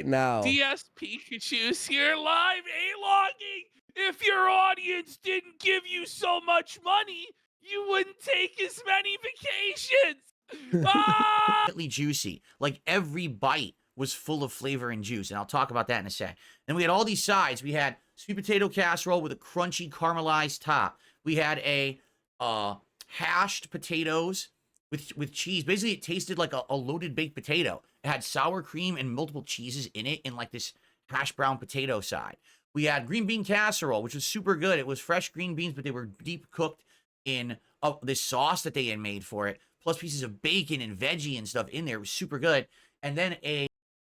now. DSPGamings here live A-logging. If your audience didn't give you so much money, you wouldn't take as many vacations. Juicy. Like every bite was full of flavor and juice, and I'll talk about that in a sec. Then we had all these sides. We had sweet potato casserole with a crunchy caramelized top. We had a hashed potatoes with cheese. Basically, it tasted like a loaded baked potato. It had sour cream and multiple cheeses in it in like this hash brown potato side. We had green bean casserole, which was super good. It was fresh green beans, but they were deep cooked in this sauce that they had made for it, plus pieces of bacon and veggie and stuff in there. It was super good. And then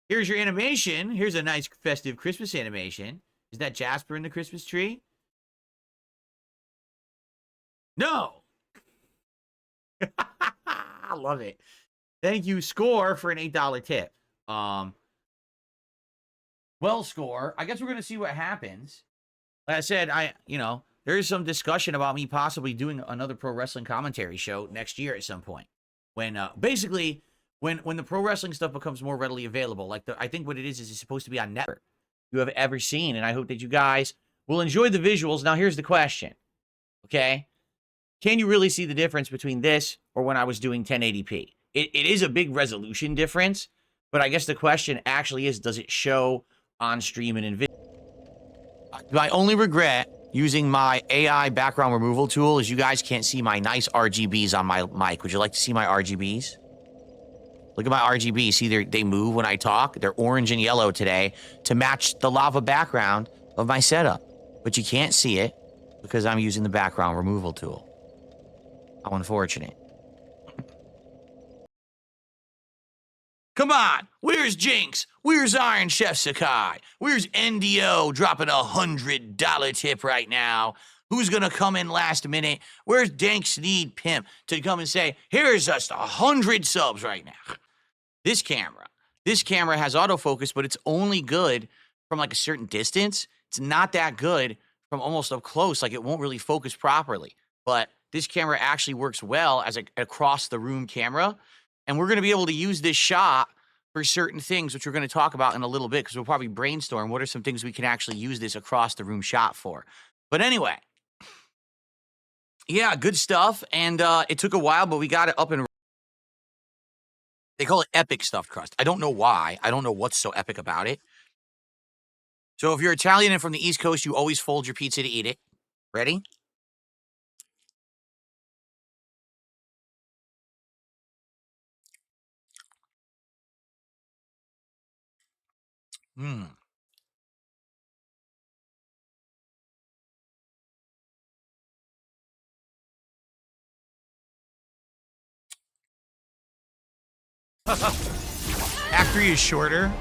here's your animation. Here's a nice festive Christmas animation. Is that Jasper in the Christmas tree? No. I love it. Thank you, Score, for an $8 tip. Well, Score, I guess we're going to see what happens. Like I said, there is some discussion about me possibly doing another pro wrestling commentary show next year at some point. When, basically, when the pro wrestling stuff becomes more readily available. Like, I think what it is it's supposed to be on network you have ever seen. And I hope that you guys will enjoy the visuals. Now, here's the question. Okay? Can you really see the difference between this or when I was doing 1080p? It is a big resolution difference, but I guess the question actually is, does it show on stream and in video? My only regret using my AI background removal tool is you guys can't see my nice RGBs on my mic. Would you like to see my RGBs? Look at my RGBs. See, they move when I talk. They're orange and yellow today to match the lava background of my setup. But you can't see it because I'm using the background removal tool. How unfortunate. Come on, where's Jinx? Where's Iron Chef Sakai? Where's NDO dropping $100 tip right now? Who's gonna come in last minute? Where's Dank Sneed Pimp to come and say, here's just 100 subs right now? This camera has autofocus, but it's only good from like a certain distance. It's not that good from almost up close. Like it won't really focus properly. But this camera actually works well as an across the room camera. And we're going to be able to use this shot for certain things, which we're going to talk about in a little bit, because we'll probably brainstorm what are some things we can actually use this across the room shot for. But anyway, yeah, good stuff. And it took a while, but we got it up and running. They call it epic stuffed crust. I don't know why. I don't know what's so epic about it. So if you're Italian and from the East Coast, you always fold your pizza to eat it. Ready? Act 3 is shorter.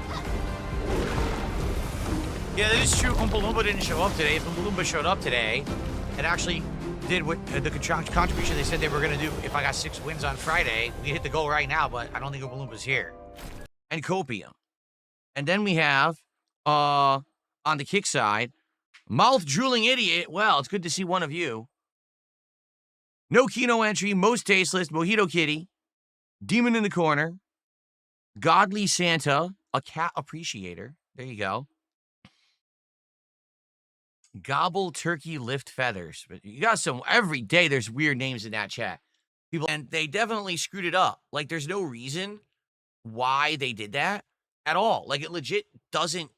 Yeah, that is true. Oompa Loompa didn't show up today. If Oompa Loompa showed up today, it actually did what the contribution they said they were going to do. If I got 6 wins on Friday, we hit the goal right now, but I don't think Oompa Loompa's here. And Copium. And then we have, on the kick side, Mouth Drooling Idiot. Well, it's good to see one of you. No Keno entry, most tasteless, Mojito Kitty, Demon in the Corner, Godly Santa, a cat appreciator. There you go. Gobble Turkey Lift Feathers. But you got some, every day there's weird names in that chat. People, and they definitely screwed it up. Like there's no reason why they did that at all. Like it legit doesn't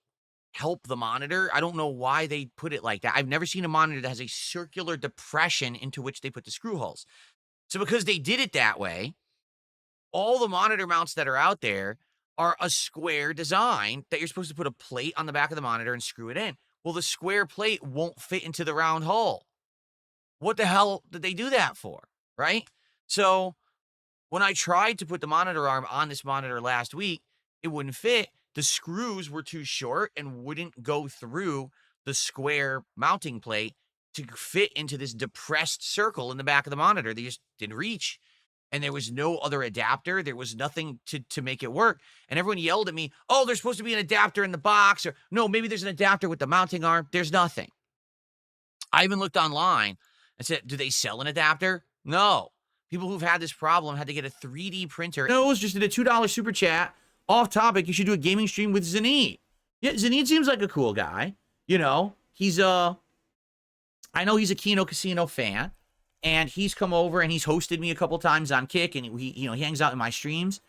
help the monitor. I don't know why they put it like that. I've never seen a monitor that has a circular depression into which they put the screw holes. So because they did it that way, all the monitor mounts that are out there are a square design that you're supposed to put a plate on the back of the monitor and screw it in. Well, the square plate won't fit into the round hole. What the hell did they do that for, right? So when I tried to put the monitor arm on this monitor last week, it wouldn't fit. The screws were too short and wouldn't go through the square mounting plate to fit into this depressed circle in the back of the monitor. They just didn't reach. And there was no other adapter. There was nothing to make it work. And everyone yelled at me, oh, there's supposed to be an adapter in the box. Or, no, maybe there's an adapter with the mounting arm. There's nothing. I even looked online and said, do they sell an adapter? No. People who've had this problem had to get a 3D printer. No, it was just in a $2 super chat. Off topic, you should do a gaming stream with Zanee. Yeah, Zanine seems like a cool guy. You know, I know he's a Kino Casino fan, and he's come over and he's hosted me a couple times on Kick, and he hangs out in my streams,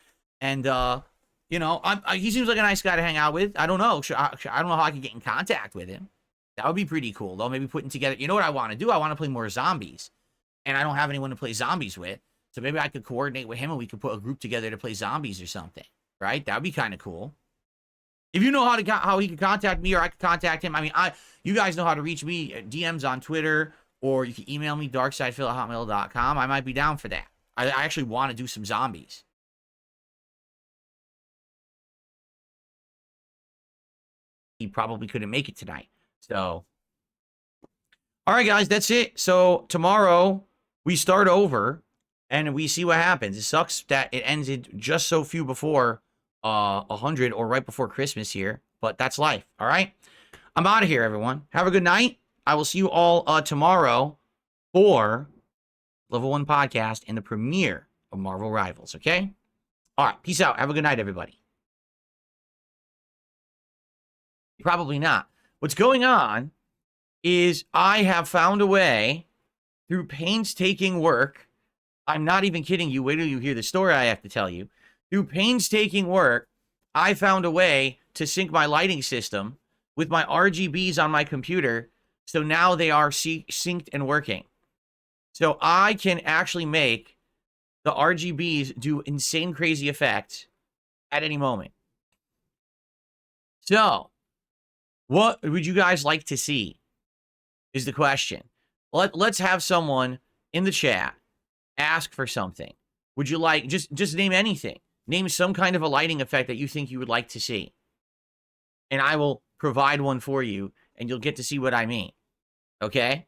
and he seems like a nice guy to hang out with. I don't know, I don't know how I can get in contact with him. That would be pretty cool, though. Maybe putting together. You know what I want to do? I want to play more zombies, and I don't have anyone to play zombies with, so maybe I could coordinate with him and we could put a group together to play zombies or something. Right? That would be kind of cool. If you know how he can contact me or I can contact him, I mean, you guys know how to reach me. DMs on Twitter, or you can email me, darksidefil@hotmail.com. I might be down for that. I actually want to do some zombies. He probably couldn't make it tonight. So, all right, guys, that's it. So tomorrow we start over and we see what happens. It sucks that it ended just so few before 100 or right before Christmas here, but that's life. All right, I'm out of here, everyone. Have a good night. I will see you all tomorrow for Level 1 Podcast and the premiere of Marvel Rivals. Okay, all right, peace out. Have a good night, everybody. Probably not. What's going on is I have found a way through painstaking work. I'm not even kidding you. Wait till you hear the story I have to tell you. Through painstaking work, I found a way to sync my lighting system with my RGBs on my computer, so now they are synced and working. So I can actually make the RGBs do insane, crazy effects at any moment. So, what would you guys like to see is the question. Let's have someone in the chat ask for something. Would you like, just name anything. Name some kind of a lighting effect that you think you would like to see. And I will provide one for you, and you'll get to see what I mean. Okay?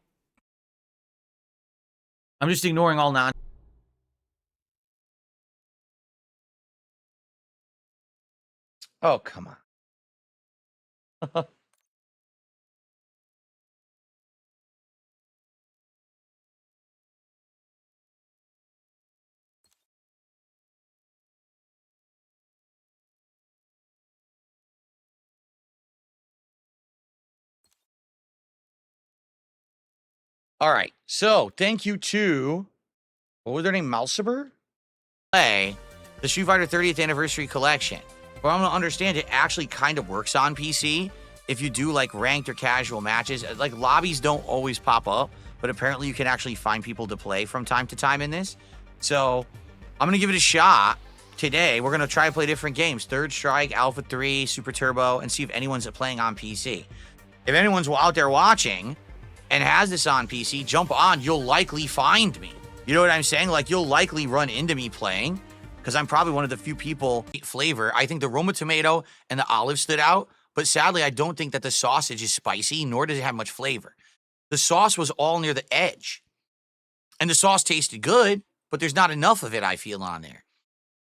I'm just ignoring all nonsense. Oh, come on. All right. So, thank you to, what was their name? Mouseber? Play the Street Fighter 30th Anniversary Collection. But I'm going to understand it actually kind of works on PC if you do like ranked or casual matches. Like lobbies don't always pop up, but apparently you can actually find people to play from time to time in this. So I'm going to give it a shot today. We're going to try to play different games. Third Strike, Alpha 3, Super Turbo, and see if anyone's playing on PC. If anyone's out there watching and has this on PC, jump on. You'll likely find me. You know what I'm saying? Like, you'll likely run into me playing, because I'm probably one of the few people eat flavor. I think the Roma tomato and the olive stood out, but sadly, I don't think that the sausage is spicy, nor does it have much flavor. The sauce was all near the edge, and the sauce tasted good, but there's not enough of it, I feel, on there.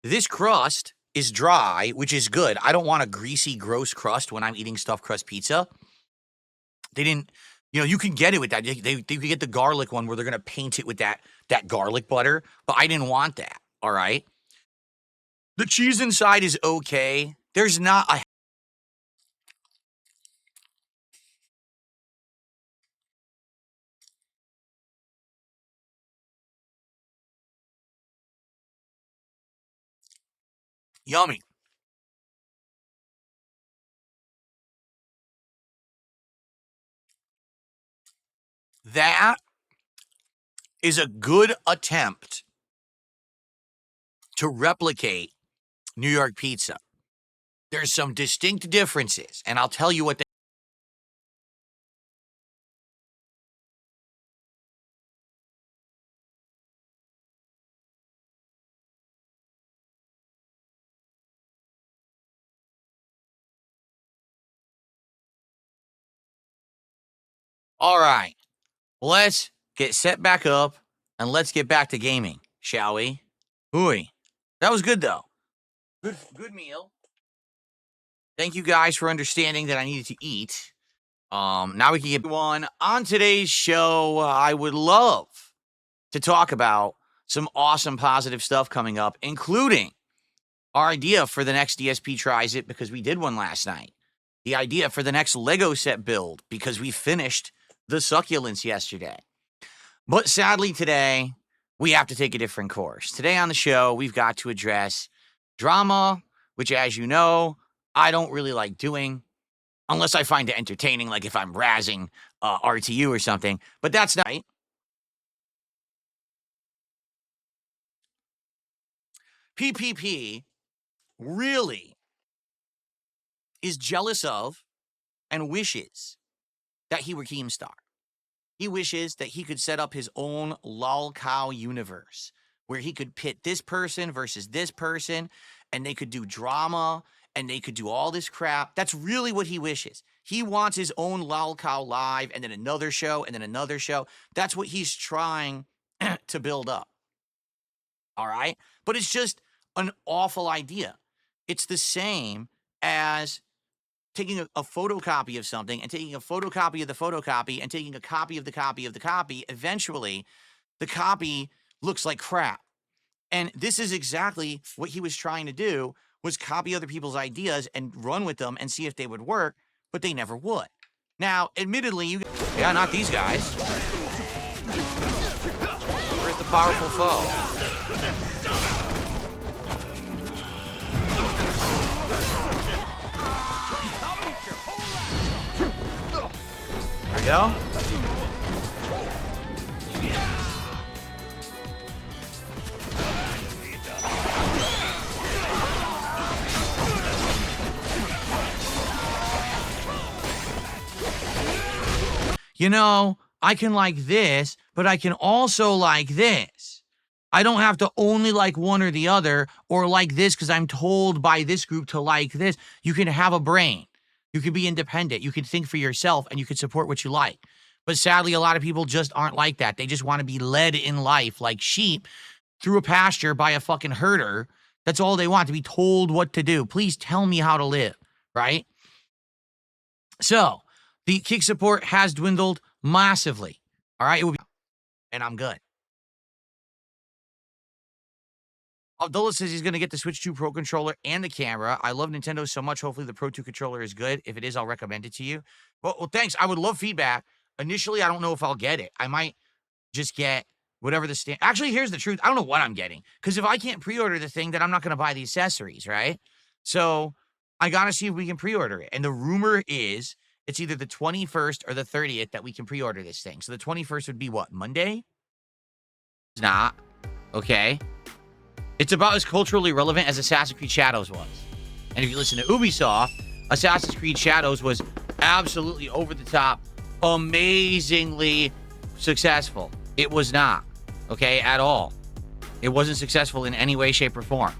This crust is dry, which is good. I don't want a greasy, gross crust when I'm eating stuffed crust pizza. They didn't, you can get it with that. They could get the garlic one where they're going to paint it with that garlic butter, but I didn't want that, all right? The cheese inside is okay. There's not a... Yummy. That is a good attempt to replicate New York pizza. There's some distinct differences, and I'll tell you what they... All right, let's get set back up, and let's get back to gaming, shall we? Hooey. That was good, though. Good meal. Thank you guys for understanding that I needed to eat. Now we can get one. On today's show, I would love to talk about some awesome positive stuff coming up, including our idea for the next DSP Tries It, because we did one last night. the idea for the next Lego set build because we finished the succulents yesterday. But sadly today, we have to take a different course. Today on the show, we've got to address drama, which, as you know, I don't really like doing unless I find it entertaining, like if I'm razzing RTU or something. But that's not right. PPP really is jealous of and wishes that he were Keemstar. He wishes that he could set up his own lolcow universe where he could pit this person versus this person and they could do drama and they could do all this crap. That's really what he wishes. He wants his own lolcow live and then another show and then another show. That's what he's trying to build up. All right? But it's just an awful idea. It's the same as taking a photocopy of something and taking a photocopy of the photocopy and taking a copy of the copy of the copy. Eventually, the copy looks like crap. And this is exactly what he was trying to do, was copy other people's ideas and run with them and see if they would work, but they never would. Now, admittedly, yeah, not these guys. Where's the powerful foe? There we go. You know, I can like this, but I can also like this. I don't have to only like one or the other or like this because I'm told by this group to like this. You can have a brain. You can be independent. You can think for yourself and you can support what you like. But sadly, a lot of people just aren't like that. They just want to be led in life like sheep through a pasture by a fucking herder. That's all they want, to be told what to do. Please tell me how to live, right? So the kick support has dwindled massively. All right, it will be, and I'm good. Abdullah says he's going to get the Switch 2 Pro controller and the camera. I love Nintendo so much. Hopefully the Pro 2 controller is good. If it is, I'll recommend it to you. Well, thanks. I would love feedback. Initially, I don't know if I'll get it. I might just get whatever the stand. Actually, here's the truth. I don't know what I'm getting. Because if I can't pre-order the thing, then I'm not going to buy the accessories, right? So I got to see if we can pre-order it. And the rumor is it's either the 21st or the 30th that we can pre-order this thing. So the 21st would be what, Monday? It's not. Okay. It's about as culturally relevant as Assassin's Creed Shadows was. And if you listen to Ubisoft, Assassin's Creed Shadows was absolutely over the top, amazingly successful. It was not, okay, at all. It wasn't successful in any way, shape, or form.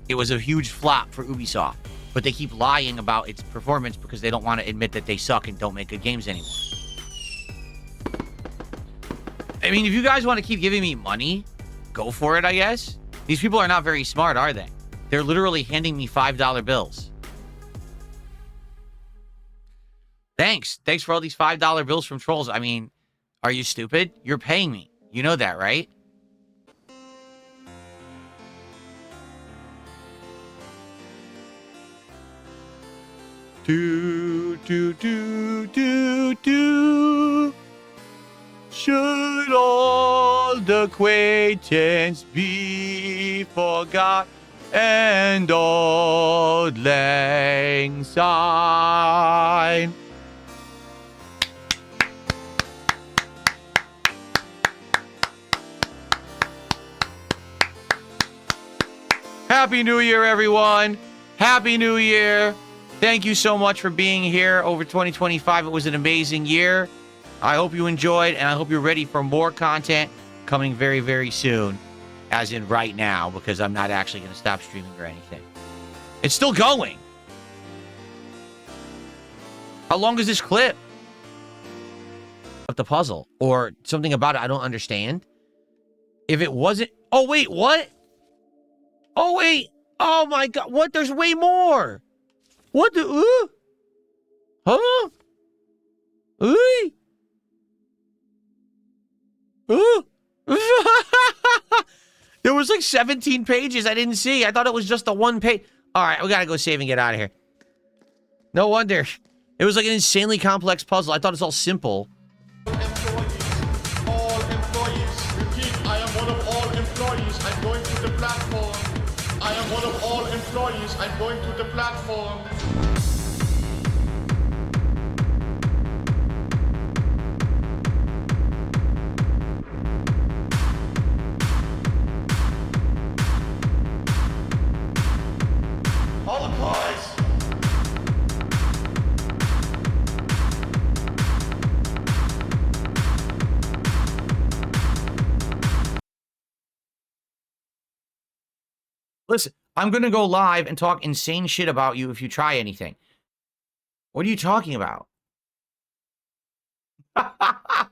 It was a huge flop for Ubisoft. But they keep lying about its performance because they don't want to admit that they suck and don't make good games anymore. I mean, if you guys want to keep giving me money, go for it, I guess. These people are not very smart, are they? They're literally handing me $5 bills. Thanks. Thanks for all these $5 bills from trolls. I mean, are you stupid? You're paying me. You know that, right? Do, do, do, do, do. Should old acquaintance be forgot and old lang syne? Happy New Year, everyone. Happy New Year. Thank you so much for being here over 2025. It was an amazing year. I hope you enjoyed, and I hope you're ready for more content coming very, very soon, as in right now, because I'm not actually going to stop streaming or anything. It's still going. How long is this clip? Of the puzzle, or something about it I don't understand. If it wasn't... Oh, wait, what? Oh, wait. Oh, my God. What? There's way more. What the... Huh? There was like 17 pages I didn't see. I thought it was just the one page. All right, we gotta go save and get out of here. No wonder. It was like an insanely complex puzzle. I thought it's all simple. All employees, repeat, I am one of all employees. I'm going to the platform. I am one of all employees. I'm going to the platform. All employees. Listen, I'm going to go live and talk insane shit about you if you try anything. What are you talking about? I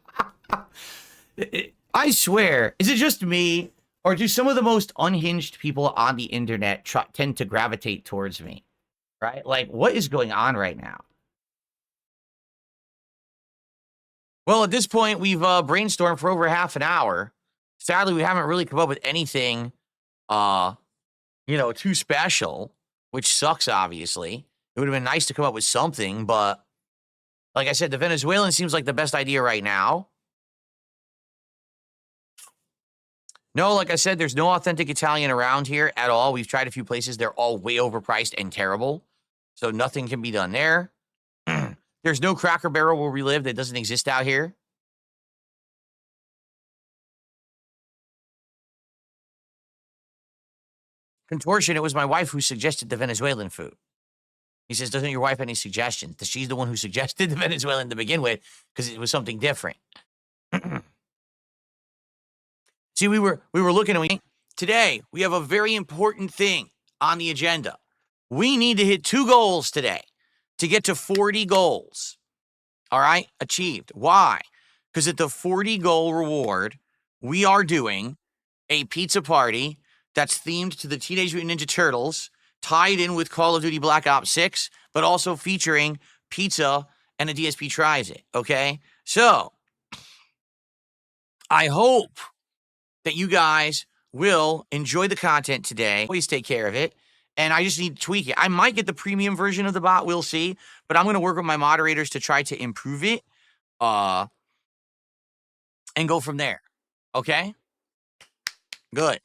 swear, is it just me, or do some of the most unhinged people on the internet tend to gravitate towards me? Right? Like, what is going on right now? Well, at this point, we've brainstormed for over half an hour. Sadly, we haven't really come up with anything, too special, which sucks, obviously. It would have been nice to come up with something, but like I said, the Venezuelan seems like the best idea right now. No, like I said, there's no authentic Italian around here at all. We've tried a few places. They're all way overpriced and terrible. So nothing can be done there. There's no Cracker Barrel where we live that doesn't exist out here. Contortion, it was my wife who suggested the Venezuelan food. He says, doesn't your wife have any suggestions? She's the one who suggested the Venezuelan to begin with because it was something different. See, we were looking and today we have a very important thing on the agenda. We need to hit 2 goals today to get to 40 goals. All right, achieved. Why? Because at the 40 goal reward, we are doing a pizza party that's themed to the Teenage Mutant Ninja Turtles, tied in with Call of Duty Black Ops 6, but also featuring pizza and a DSP tries it. Okay, so I hope that you guys will enjoy the content today. Always take care of it. And I just need to tweak it. I might get the premium version of the bot. We'll see. But I'm going to work with my moderators to try to improve it and go from there. Okay? Good.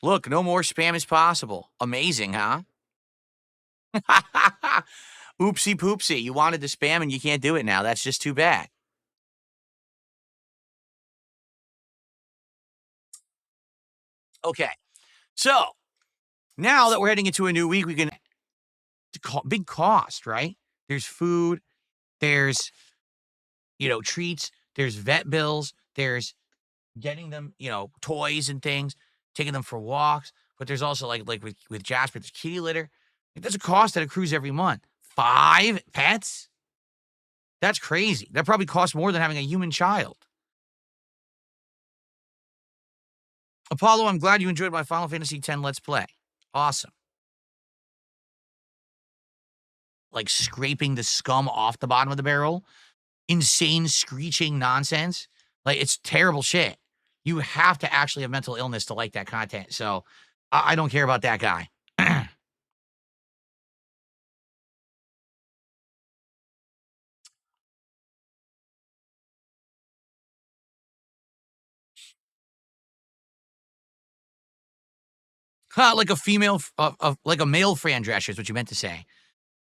Look, no more spam is possible. Amazing, huh? Oopsie poopsie. You wanted to spam and you can't do it now. That's just too bad. Okay. So, now that we're heading into a new week, we can big cost, right? There's food, there's treats, there's vet bills, there's getting them, toys and things, taking them for walks, but there's also like with Jasper, there's kitty litter. There's a cost that accrues every month. 5 pets? That's crazy. That probably costs more than having a human child. Apollo, I'm glad you enjoyed my Final Fantasy X Let's Play. Awesome. Like scraping the scum off the bottom of the barrel. Insane screeching nonsense. Like, it's terrible shit. You have to actually have mental illness to like that content. So I don't care about that guy. Like a female, like a male Fran Drescher is what you meant to say.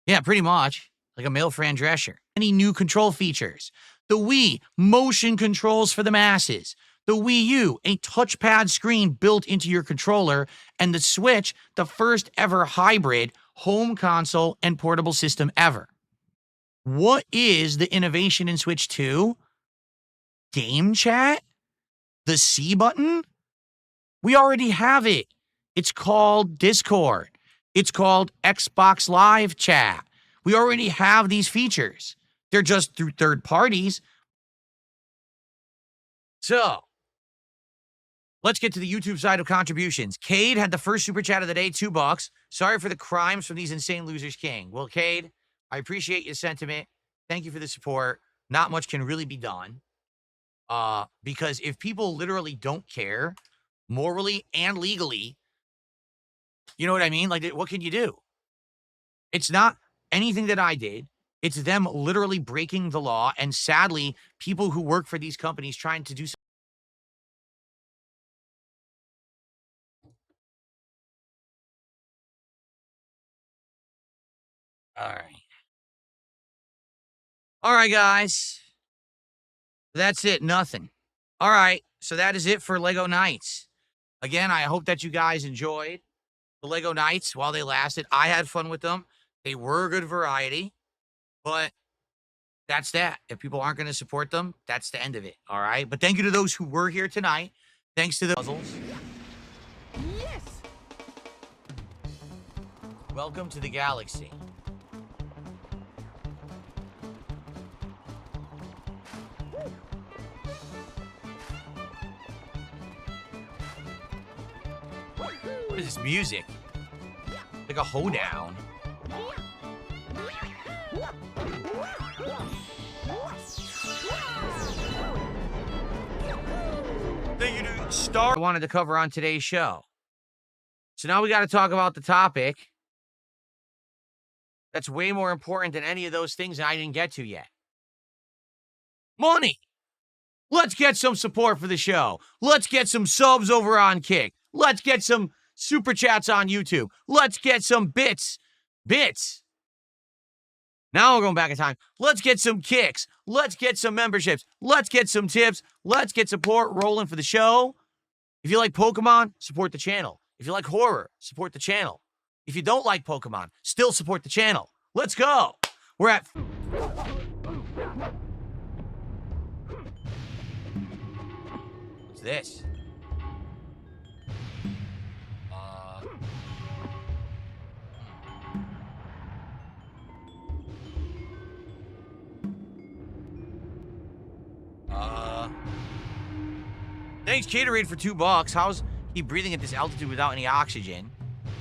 Yeah, pretty much. Like a male Fran Drescher. Any new control features? The Wii, motion controls for the masses. The Wii U, a touchpad screen built into your controller. And the Switch, the first ever hybrid home console and portable system ever. What is the innovation in Switch 2? Game chat? The C button? We already have it. It's called Discord. It's called Xbox Live Chat. We already have these features. They're just through third parties. So, let's get to the YouTube side of contributions. Cade had the first super chat of the day, $2. Sorry for the crimes from these insane losers, King. Well, Cade, I appreciate your sentiment. Thank you for the support. Not much can really be done. Because if people literally don't care, morally and legally, you know what I mean? Like, what can you do? It's not anything that I did. It's them literally breaking the law. And sadly, people who work for these companies trying to do something. All right. All right, guys. That's it. Nothing. All right. So that is it for Lego Nights. Again, I hope that you guys enjoyed the Lego Nights while they lasted. I had fun with them. They were a good variety, but that's that. If people aren't going to support them, that's the end of it. All right. But thank you to those who were here tonight. Thanks to the puzzles. Yes. Welcome to the galaxy. What is this music? Like a hoedown. Thank you to Star I wanted to cover on today's show. So now we got to talk about the topic that's way more important than any of those things that I didn't get to yet. Money. Let's get some support for the show. Let's get some subs over on Kick. Let's get some super chats on YouTube. Let's get some bits. Now we're going back in time. Let's get some kicks. Let's get some memberships. Let's get some tips. Let's get support rolling for the show. If you like Pokemon, support the channel. If you like horror, support the channel. If you don't like Pokemon, still support the channel. Let's go. We're at... What's this? Thanks, Gatorade, for $2. How's he breathing at this altitude without any oxygen? I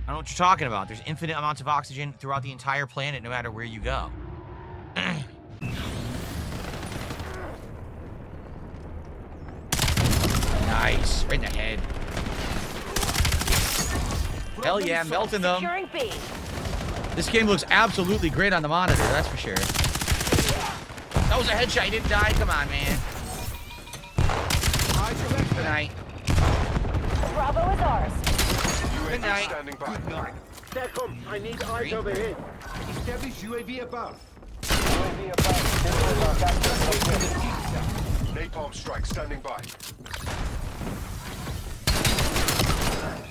don't know what you're talking about. There's infinite amounts of oxygen throughout the entire planet, no matter where you go. Nice. Right in the head. Hell yeah, melting them. This game looks absolutely great on the monitor, that's for sure. That was a headshot. He didn't die. Come on, man. Good night. Bravo is ours. Good night. Standing by. Second, I need eyes overhead. Establish UAV above. UAV above. Napalm strike standing by.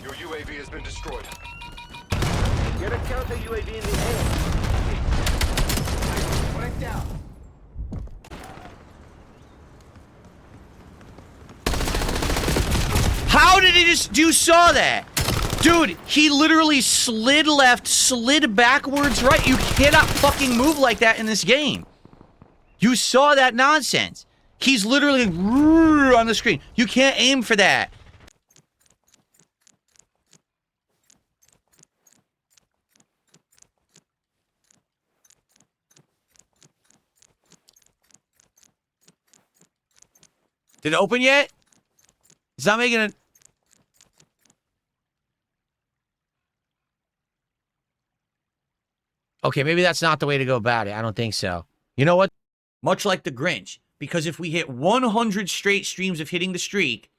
Your UAV has been destroyed. Get a counter UAV in the air. Break down. How did he just... You saw that? Dude, he literally slid left, slid backwards right. You cannot fucking move like that in this game. You saw that nonsense. He's literally on the screen. You can't aim for that. Did it open yet? It's not making it. Okay, maybe that's not the way to go about it. I don't think so. You know what? Much like the Grinch, because if we hit 100 straight streams of hitting the streak,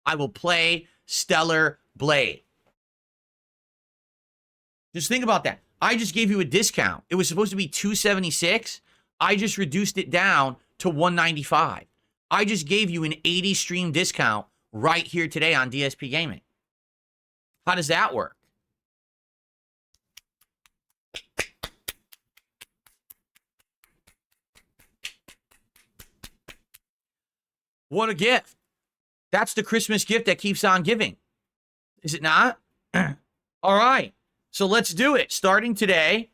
I will play Stellar Blade. Just think about that. I just gave you a discount. It was supposed to be $276. I just reduced it down to $195. I just gave you an 80 stream discount right here today on DSP Gaming. How does that work? What a gift. That's the Christmas gift that keeps on giving. Is it not? All right. So let's do it. Starting today,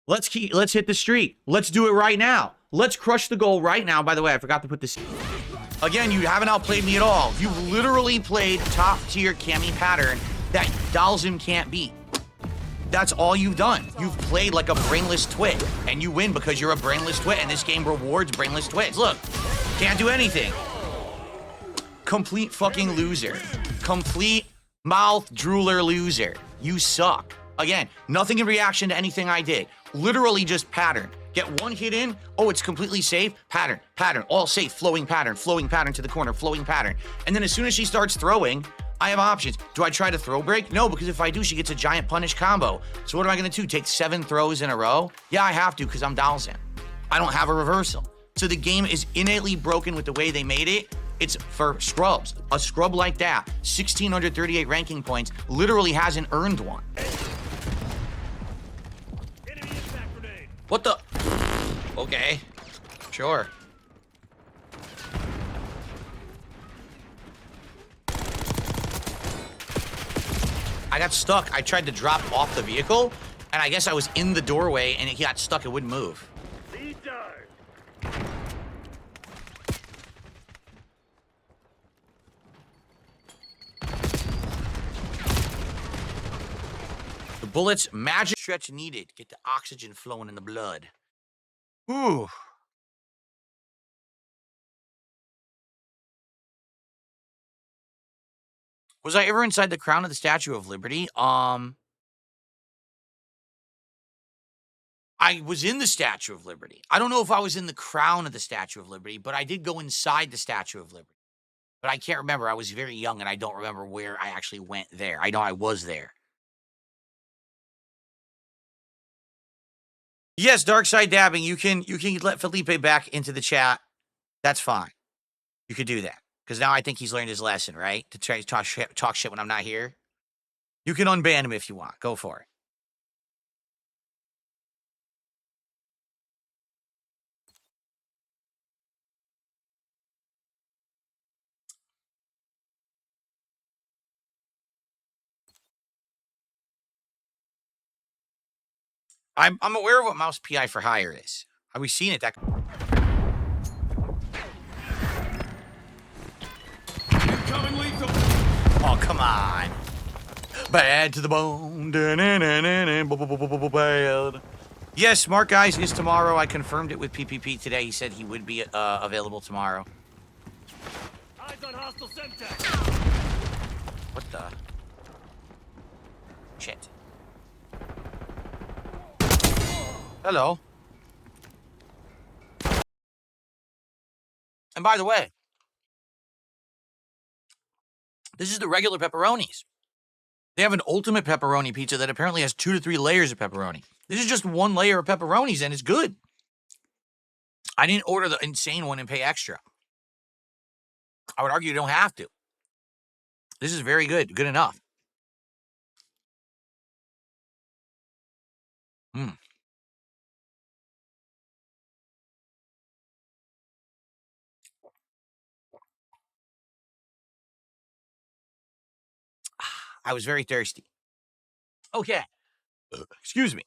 let's hit the streak. Let's do it right now. Let's crush the goal right now. By the way, I forgot to put this. Again, you haven't outplayed me at all. You literally played top tier cami pattern that Dalzim can't beat. That's all you've done. You've played like a brainless twit, and you win because you're a brainless twit, and this game rewards brainless twits. Look, can't do anything. Complete fucking loser. Complete mouth drooler loser. You suck. Again, nothing in reaction to anything I did. Literally just pattern. Get one hit in. Oh, it's completely safe. Pattern, pattern, all safe. Flowing pattern to the corner, flowing pattern. And then as soon as she starts throwing, I have options. Do I try to throw break? No, because if I do, she gets a giant punish combo. So what am I going to do? Take 7 throws in a row? Yeah, I have to because I'm Dalsin. I don't have a reversal. So the game is innately broken with the way they made it. It's for scrubs. A scrub like that, 1,638 ranking points, literally hasn't earned one. What the? Okay, sure. I got stuck. I tried to drop off the vehicle, and I guess I was in the doorway, and he got stuck. It wouldn't move. The bullets, magic stretch needed. Get the oxygen flowing in the blood. Ooh. Was I ever inside the crown of the Statue of Liberty? I was in the Statue of Liberty. I don't know if I was in the crown of the Statue of Liberty, but I did go inside the Statue of Liberty. But I can't remember. I was very young, and I don't remember where I actually went there. I know I was there. Yes, Dark Side Dabbing. You can let Felipe back into the chat. That's fine. You could do that. Because now I think he's learned his lesson, right? To try to talk shit when I'm not here. You can unban him if you want. Go for it. I'm aware of what mouse PI for hire is. Have we seen it? That. Incoming lethal. Oh, come on. Bad to the bone. Bad. Yes, Smart Guys is tomorrow. I confirmed it with PPP today. He said he would be available tomorrow. Eyes on hostile Semtex. What the? Shit. Hello. And by the way, this is the regular pepperonis. They have an ultimate pepperoni pizza that apparently has 2 to 3 layers of pepperoni. This is just 1 layer of pepperonis, and it's good. I didn't order the insane one and pay extra. I would argue you don't have to. This is very good. Good enough. I was very thirsty. Okay. Excuse me.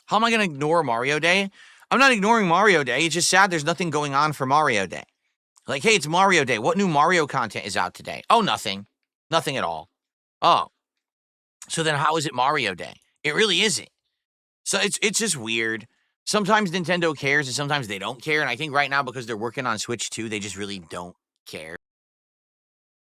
How am I going to ignore Mario Day? I'm not ignoring Mario Day. It's just sad there's nothing going on for Mario Day. Like, hey, it's Mario Day. What new Mario content is out today? Oh, nothing. Nothing at all. Oh. So then how is it Mario Day? It really isn't. So it's just weird. Sometimes Nintendo cares and sometimes they don't care. And I think right now because they're working on Switch 2, they just really don't care.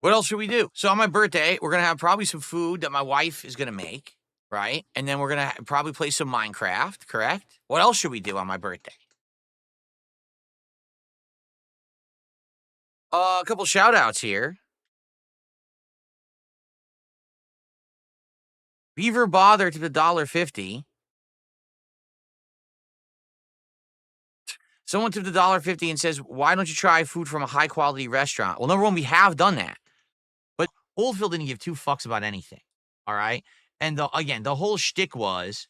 What else should we do? So on my birthday, we're going to have probably some food that my wife is going to make, right? And then we're going to probably play some Minecraft, correct? What else should we do on my birthday? A couple shout outs here. Beaver Bother to the $1.50. Someone took the $1.50 and says, why don't you try food from a high quality restaurant? Well, number one, we have done that. But Old Phil didn't give 2 fucks about anything. All right. And again, the whole shtick was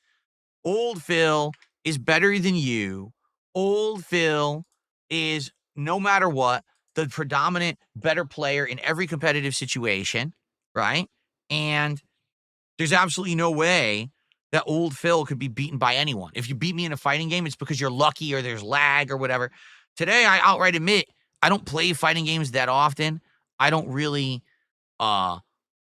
Old Phil is better than you. Old Phil is, no matter what, the predominant better player in every competitive situation. Right. And there's absolutely no way that Old Phil could be beaten by anyone. If you beat me in a fighting game, it's because you're lucky or there's lag or whatever. Today, I outright admit, I don't play fighting games that often. I don't really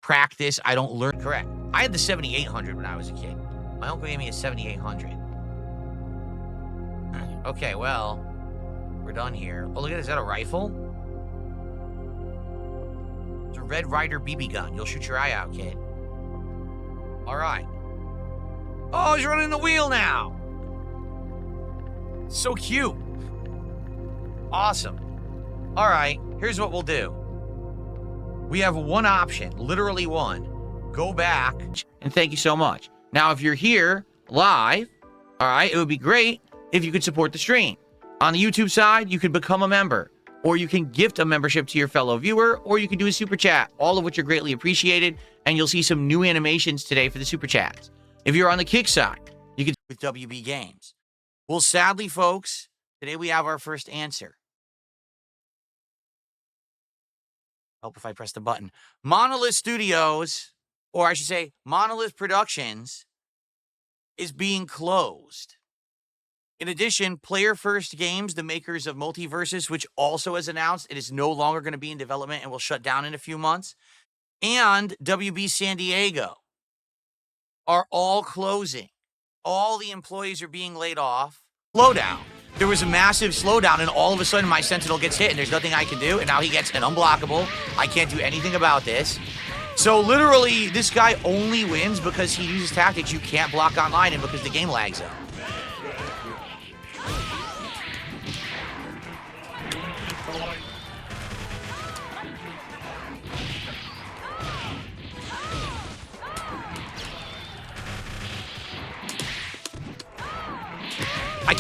practice. I don't learn. Correct. I had the 7800 when I was a kid. My uncle gave me a 7800. Okay, well, we're done here. Oh, look at this. Is that a rifle? It's a Red Ryder BB gun. You'll shoot your eye out, kid. All right. Oh, he's running the wheel now. So cute. Awesome. All right, here's what we'll do. We have one option, literally one. Go back, and thank you so much. Now, if you're here live, all right, it would be great if you could support the stream. On the YouTube side, you can become a member, or you can gift a membership to your fellow viewer, or you can do a super chat, all of which are greatly appreciated, and you'll see some new animations today for the super chats. If you're on the Kick side, you can with WB Games. Well, sadly, folks, today we have our first answer. Help if I press the button. Monolith Studios, or I should say Monolith Productions, is being closed. In addition, Player First Games, the makers of Multiversus, which also has announced it is no longer going to be in development and will shut down in a few months, and WB San Diego are all closing. All the employees are being laid off. Slowdown. There was a massive slowdown, and all of a sudden my Sentinel gets hit, and there's nothing I can do, and now he gets an unblockable. I can't do anything about this. So literally, this guy only wins because he uses tactics you can't block online and because the game lags out.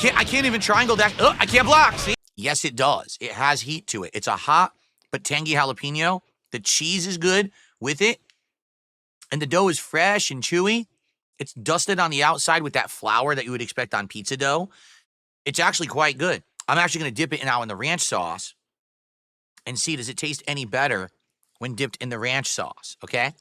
I can't even triangle dash. I can't block. See? Yes, it does. It has heat to it. It's a hot but tangy jalapeno. The cheese is good with it. And the dough is fresh and chewy. It's dusted on the outside with that flour that you would expect on pizza dough. It's actually quite good. I'm actually going to dip it now in the ranch sauce and see, does it taste any better when dipped in the ranch sauce, okay?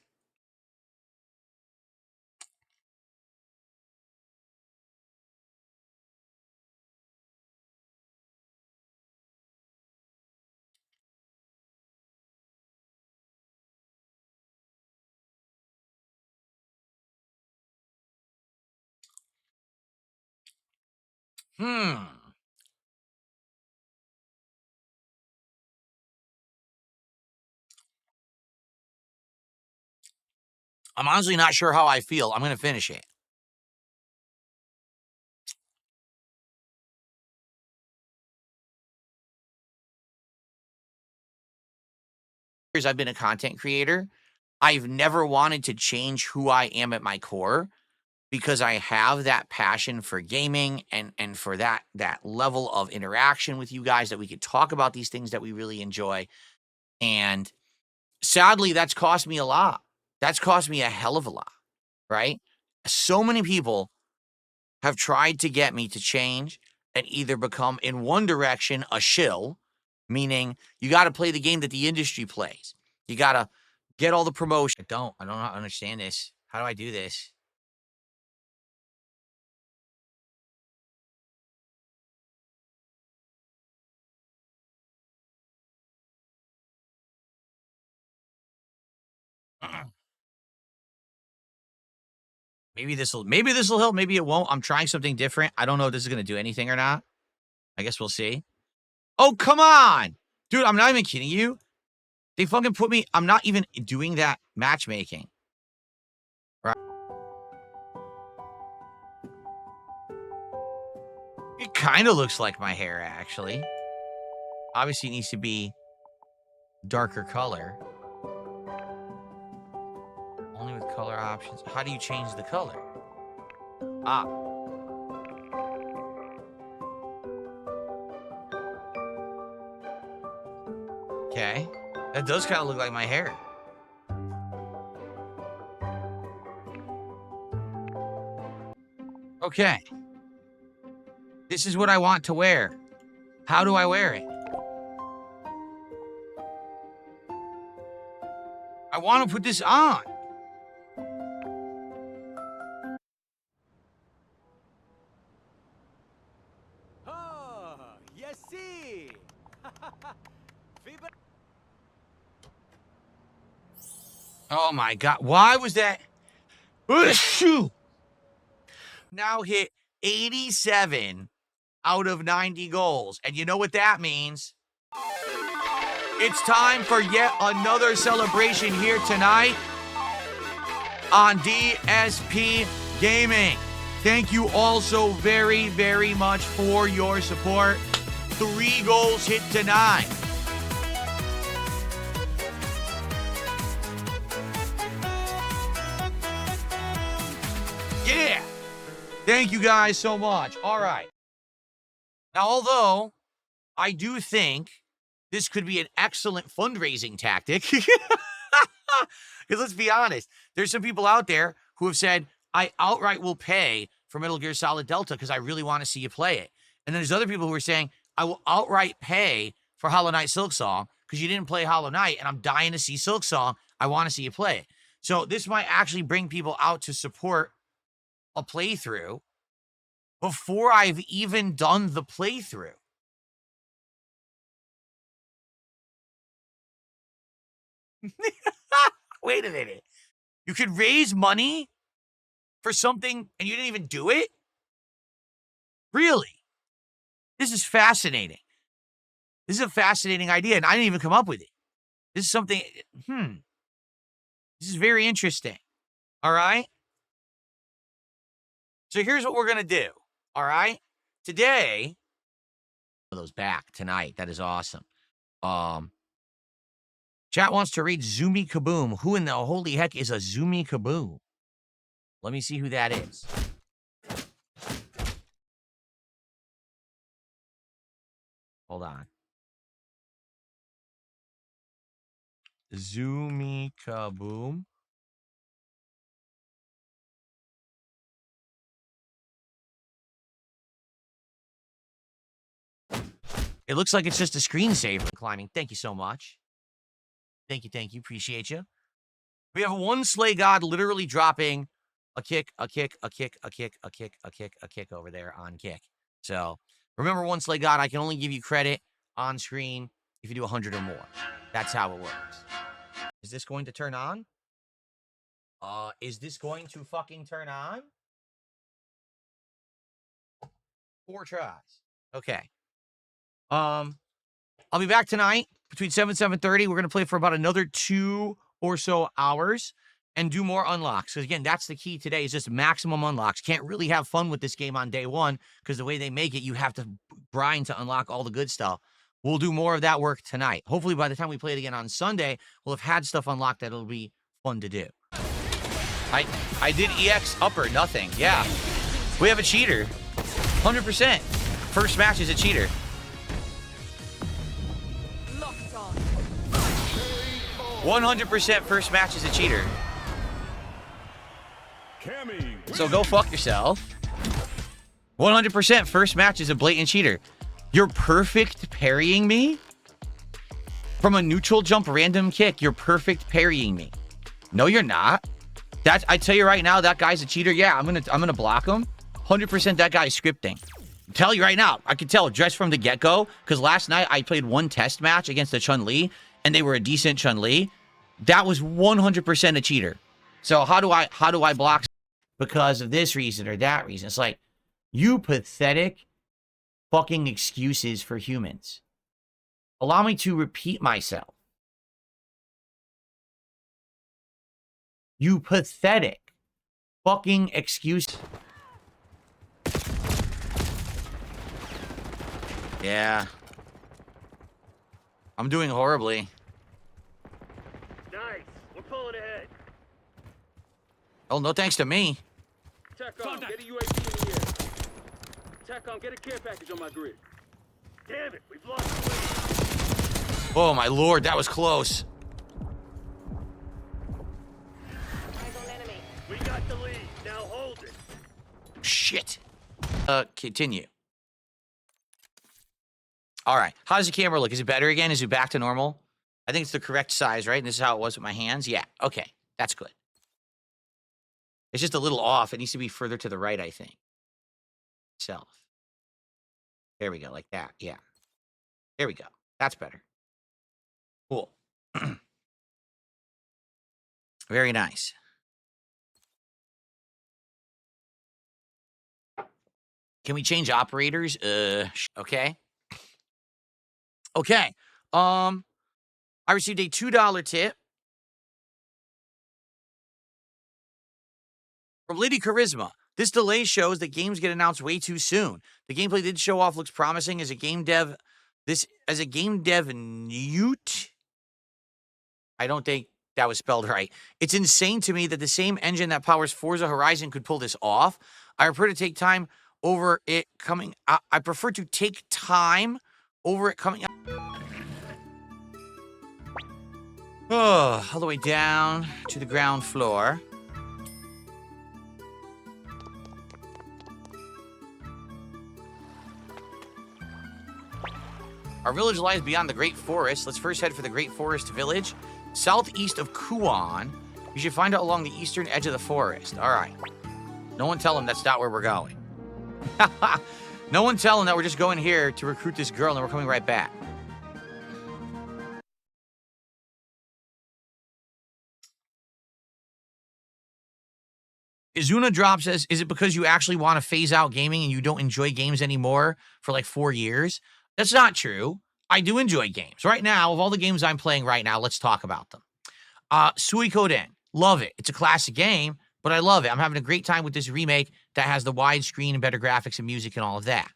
I'm honestly not sure how I feel. I'm going to finish it. Years I've been a content creator. I've never wanted to change who I am at my core because I have that passion for gaming and for that level of interaction with you guys that we could talk about these things that we really enjoy. And sadly, that's cost me a lot. That's cost me a hell of a lot, right? So many people have tried to get me to change and either become in one direction a shill, meaning you got to play the game that the industry plays. You got to get all the promotion. I don't understand this. How do I do this? Maybe this will help. Maybe it won't. I'm trying something different. I don't know if this is going to do anything or not. I guess we'll see. Oh, come on. Dude, I'm not even kidding you. They fucking put me, I'm not even doing that matchmaking. Right. It kind of looks like my hair, actually. Obviously, it needs to be darker color. Only with color options. How do you change the color? Ah. Okay. That does kind of look like my hair. Okay. This is what I want to wear. How do I wear it? I want to put this on. Oh, yes, see. Oh my God. Why was that? Now hit 87 out of 90 goals. And you know what that means? It's time for yet another celebration here tonight on DSP Gaming. Thank you all so very, very much for your support. 3 goals hit tonight. Yeah. Thank you guys so much. All right. Now, although I do think this could be an excellent fundraising tactic, because let's be honest, there's some people out there who have said, I outright will pay for Metal Gear Solid Delta because I really want to see you play it. And then there's other people who are saying, I will outright pay for Hollow Knight Silksong because you didn't play Hollow Knight and I'm dying to see Silksong. I want to see you play it. So this might actually bring people out to support a playthrough before I've even done the playthrough. Wait a minute. You could raise money for something and you didn't even do it? Really? This is fascinating. This is a fascinating idea, and I didn't even come up with it. This is something, This is very interesting. All right? So here's what we're going to do. All right? Today, those back tonight. That is awesome. Chat wants to read Zoomy Kaboom. Who in the holy heck is a Zoomy Kaboom? Let me see who that is. Hold on. Zoomy Kaboom. It looks like it's just a screensaver climbing. Thank you so much. Thank you. Appreciate you. We have one Slay God literally dropping a kick over there on kick. So remember, one Slay God, I can only give you credit on screen if you do 100 or more. That's how it works. Is this going to turn on? Is this going to fucking turn on? 4 tries. Okay. I'll be back tonight between 7 and 7:30. We're going to play for about another 2 or so hours and do more unlocks. So again, that's the key today, is just maximum unlocks. Can't really have fun with this game on day one because the way they make it, you have to grind to unlock all the good stuff. We'll do more of that work tonight. Hopefully by the time we play it again on Sunday, we'll have had stuff unlocked that'll be fun to do. I did EX upper, nothing. Yeah. We have a cheater. 100%. First match is a cheater. 100% first match is a cheater. So go fuck yourself. 100% first match is a blatant cheater. You're perfect parrying me? From a neutral jump random kick, you're perfect parrying me. No, you're not. I tell you right now, that guy's a cheater. Yeah, I'm gonna block him. 100% that guy's scripting. I'm telling you right now, I can tell just from the get-go, because last night I played one test match against the Chun-Li, and they were a decent Chun-Li. That was 100% a cheater. So how do I block? Because of this reason or that reason. It's like, you pathetic fucking excuses for humans. Allow me to repeat myself. You pathetic fucking excuse. Yeah. I'm doing horribly. Nice. We're pulling ahead. Oh, no thanks to me. TACOM, get a UAV in the air. TACOM, get a care package on my grid. Damn it, we've lost the lead. Oh, my lord, that was close. Eyes on enemy. We got the lead. Now hold it. Shit. Continue. All right. How does the camera look? Is it better again? Is it back to normal? I think it's the correct size, right? And this is how it was with my hands? Yeah. Okay. That's good. It's just a little off. It needs to be further to the right, I think. Self. There we go. Like that. Yeah. There we go. That's better. Cool. Very nice. Can we change operators? Okay. Okay. I received a $2 tip from Lady Charisma. This delay shows that games get announced way too soon. The gameplay did show off looks promising as a game dev. As a game dev newt. I don't think that was spelled right. It's insane to me that the same engine that powers Forza Horizon could pull this off. I prefer to take time over it coming out. I prefer to take time over it coming out. Oh, all the way down to the ground floor. Our village lies beyond the Great Forest. Let's first head for the Great Forest Village, southeast of Kuan. You should find it along the eastern edge of the forest. All right. No one tell him that's not where we're going. No one tell him that we're just going here to recruit this girl and we're coming right back. Izuna Drop says, is it because you actually want to phase out gaming and you don't enjoy games anymore for like 4 years? That's not true. I do enjoy games. Right now, of all the games I'm playing right now, let's talk about them. Suikoden. Love it. It's a classic game, but I love it. I'm having a great time with this remake that has the widescreen and better graphics and music and all of that.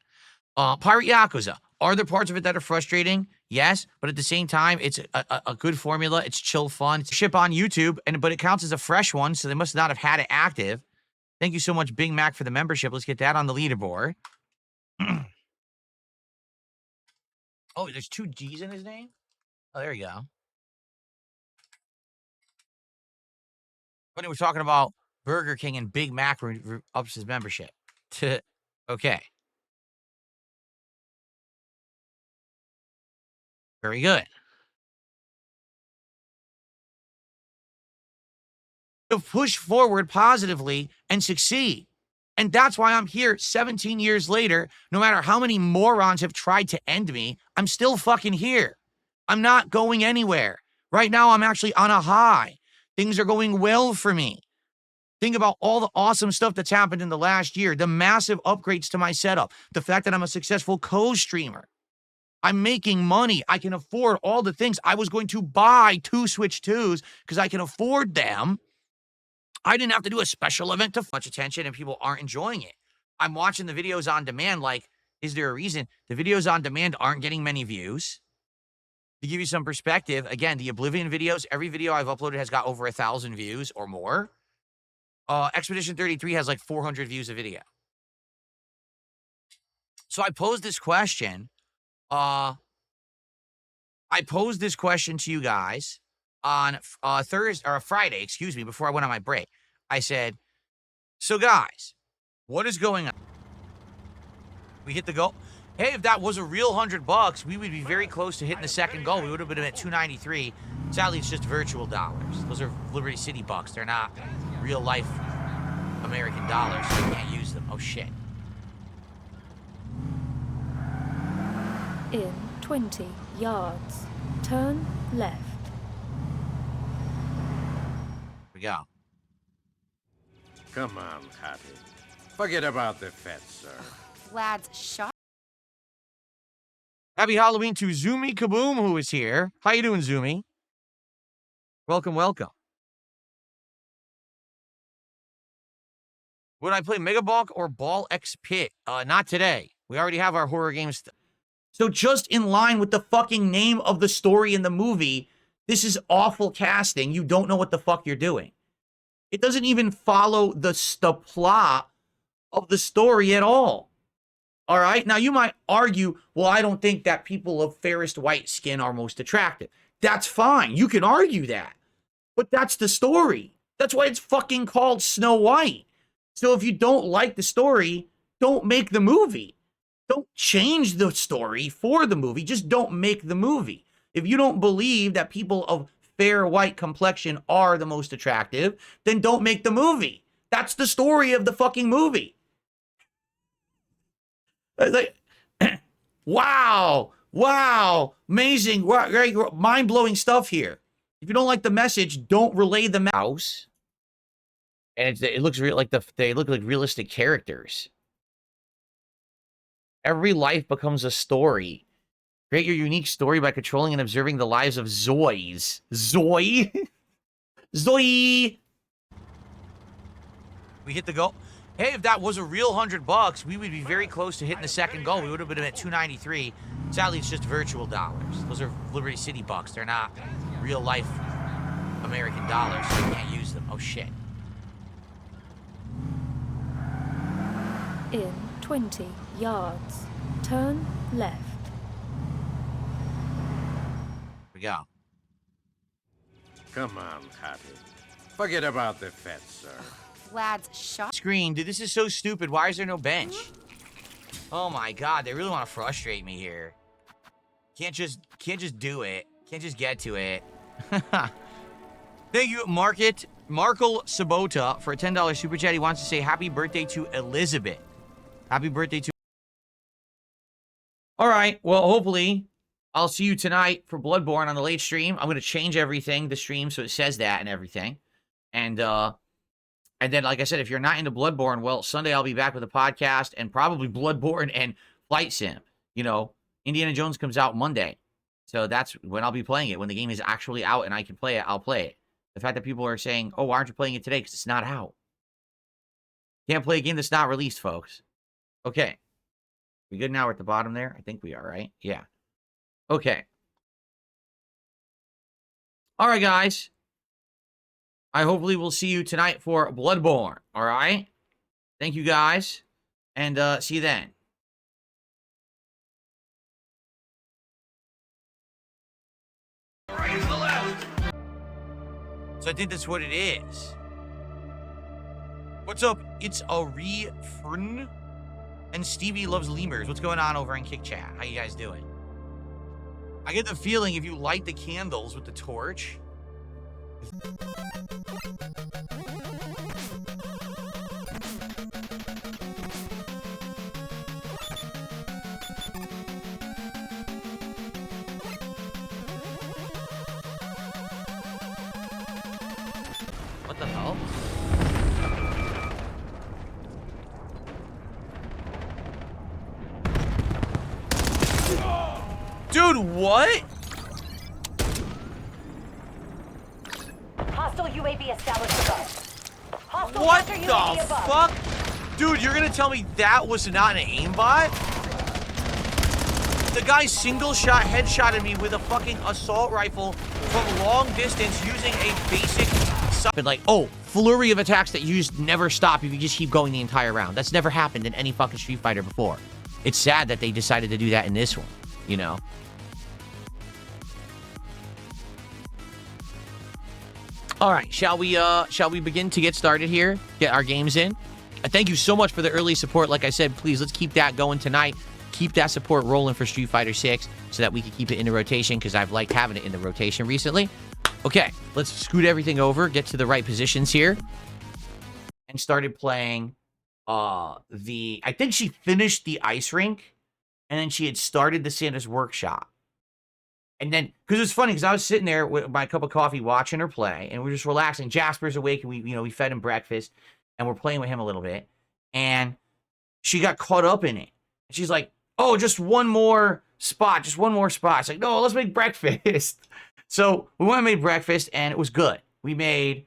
Pirate Yakuza. Are there parts of it that are frustrating? Yes, but at the same time, it's a good formula. It's chill fun. It's a ship on YouTube, but it counts as a fresh one, so they must not have had it active. Thank you so much, Big Mac, for the membership. Let's get that on the leaderboard. Oh, there's 2 G's in his name? Oh, there you go. But we're talking about Burger King and Big Mac ups his membership. Okay. Very good. To push forward positively and succeed. And that's why I'm here 17 years later. No matter how many morons have tried to end me, I'm still fucking here. I'm not going anywhere. Right now, I'm actually on a high. Things are going well for me. Think about all the awesome stuff that's happened in the last year, the massive upgrades to my setup, the fact that I'm a successful co-streamer. I'm making money. I can afford all the things. I was going to buy 2 Switch 2s because I can afford them. I didn't have to do a special event to much attention and people aren't enjoying it. I'm watching the videos on demand like, is there a reason? The videos on demand aren't getting many views. To give you some perspective, again, the Oblivion videos, every video I've uploaded has got over 1,000 views or more. Expedition 33 has like 400 views a video. So I posed this question. I posed this question to you guys on Thursday or Friday, excuse me, before I went on my break. I said, so guys, what is going on? We hit the goal. Hey, if that was a real $100, we would be very close to hitting the second goal. We would have been at 293. Sadly, it's just virtual dollars. Those are Liberty City bucks. They're not real life American dollars, so you can't use them. Oh shit. In 20 yards, turn left. Here we go. Come on, Hattie. Forget about the fence, sir. Vlad's shot. Happy Halloween to Zumi Kaboom, who is here. How you doing, Zumi? Welcome, welcome. Would I play Mega Bulk or Ball X Pit? Not today. We already have our horror games. So just in line with the fucking name of the story in the movie, this is awful casting. You don't know what the fuck you're doing. It doesn't even follow the plot of the story at all. All right? Now, you might argue, well, I don't think that people of fairest white skin are most attractive. That's fine. You can argue that. But that's the story. That's why it's fucking called Snow White. So if you don't like the story, don't make the movie. Don't change the story for the movie. Just don't make the movie. If you don't believe that people of fair white complexion are the most attractive, then don't make the movie. That's the story of the fucking movie. Like, wow, amazing, great, mind-blowing stuff here. If you don't like the message, don't relay the mouse. And it looks real, like they look like realistic characters. Every life becomes a story. Create your unique story by controlling and observing the lives of Zoys. Zoy? Zoy! We hit the goal. Hey, if that was a real $100, we would be very close to hitting the second goal. We would have been at 293. Sadly, it's just virtual dollars. Those are Liberty City bucks. They're not real life American dollars, so you can't use them. Oh, shit. In 20 yards. Turn left. Here we go. Come on, Hattie. Forget about the feds, sir. Vlad's shot. Screen, dude, this is so stupid. Why is there no bench? Oh my god, they really want to frustrate me here. Can't just do it. Can't just get to it. Thank you, Markle Sabota, for a $10 super chat. He wants to say happy birthday to Elizabeth. Happy birthday to... All right, well, hopefully I'll see you tonight for Bloodborne on the late stream. I'm going to change everything, the stream, so it says that and everything. And then, like I said, if you're not into Bloodborne, well, Sunday I'll be back with a podcast and probably Bloodborne and Flight Sim. You know, Indiana Jones comes out Monday. So that's when I'll be playing it. When the game is actually out and I can play it, I'll play it. The fact that people are saying, oh, why aren't you playing it today? Because it's not out. Can't play a game that's not released, folks. Okay. We good now? We're at the bottom there? I think we are, right? Yeah. Okay. All right, guys. I hopefully will see you tonight for Bloodborne. All right? Thank you, guys. And see you then. Right to the left. So I think that's what it is. What's up? It's a Refern. And Stevie loves lemurs. What's going on over in Kick Chat? How you guys doing? I get the feeling if you light the candles with the torch... What the hell? Dude, what? Hostile UAV established above. Hostile What counter the UAV above. fuck? Dude, you're gonna tell me that was not an aimbot? The guy single shot headshotted me with a fucking assault rifle from long distance using a basic but like, oh, flurry of attacks that you just never stop if you just keep going the entire round. That's never happened in any fucking Street Fighter before. It's sad that they decided to do that in this one, you know? All right, shall we begin to get started here? Get our games in. Thank you so much for the early support. Like I said, please, let's keep that going tonight. Keep that support rolling for Street Fighter 6 so that we can keep it in the rotation because I've liked having it in the rotation recently. Okay, let's scoot everything over, get to the right positions here. And started playing I think she finished the ice rink and then she had started the Santa's workshop. And then, because it's funny, because I was sitting there with my cup of coffee watching her play, and we're just relaxing. Jasper's awake, and we fed him breakfast, and we're playing with him a little bit. And she got caught up in it. And she's like, oh, just one more spot. It's like, no, let's make breakfast. So we went and made breakfast, and it was good. We made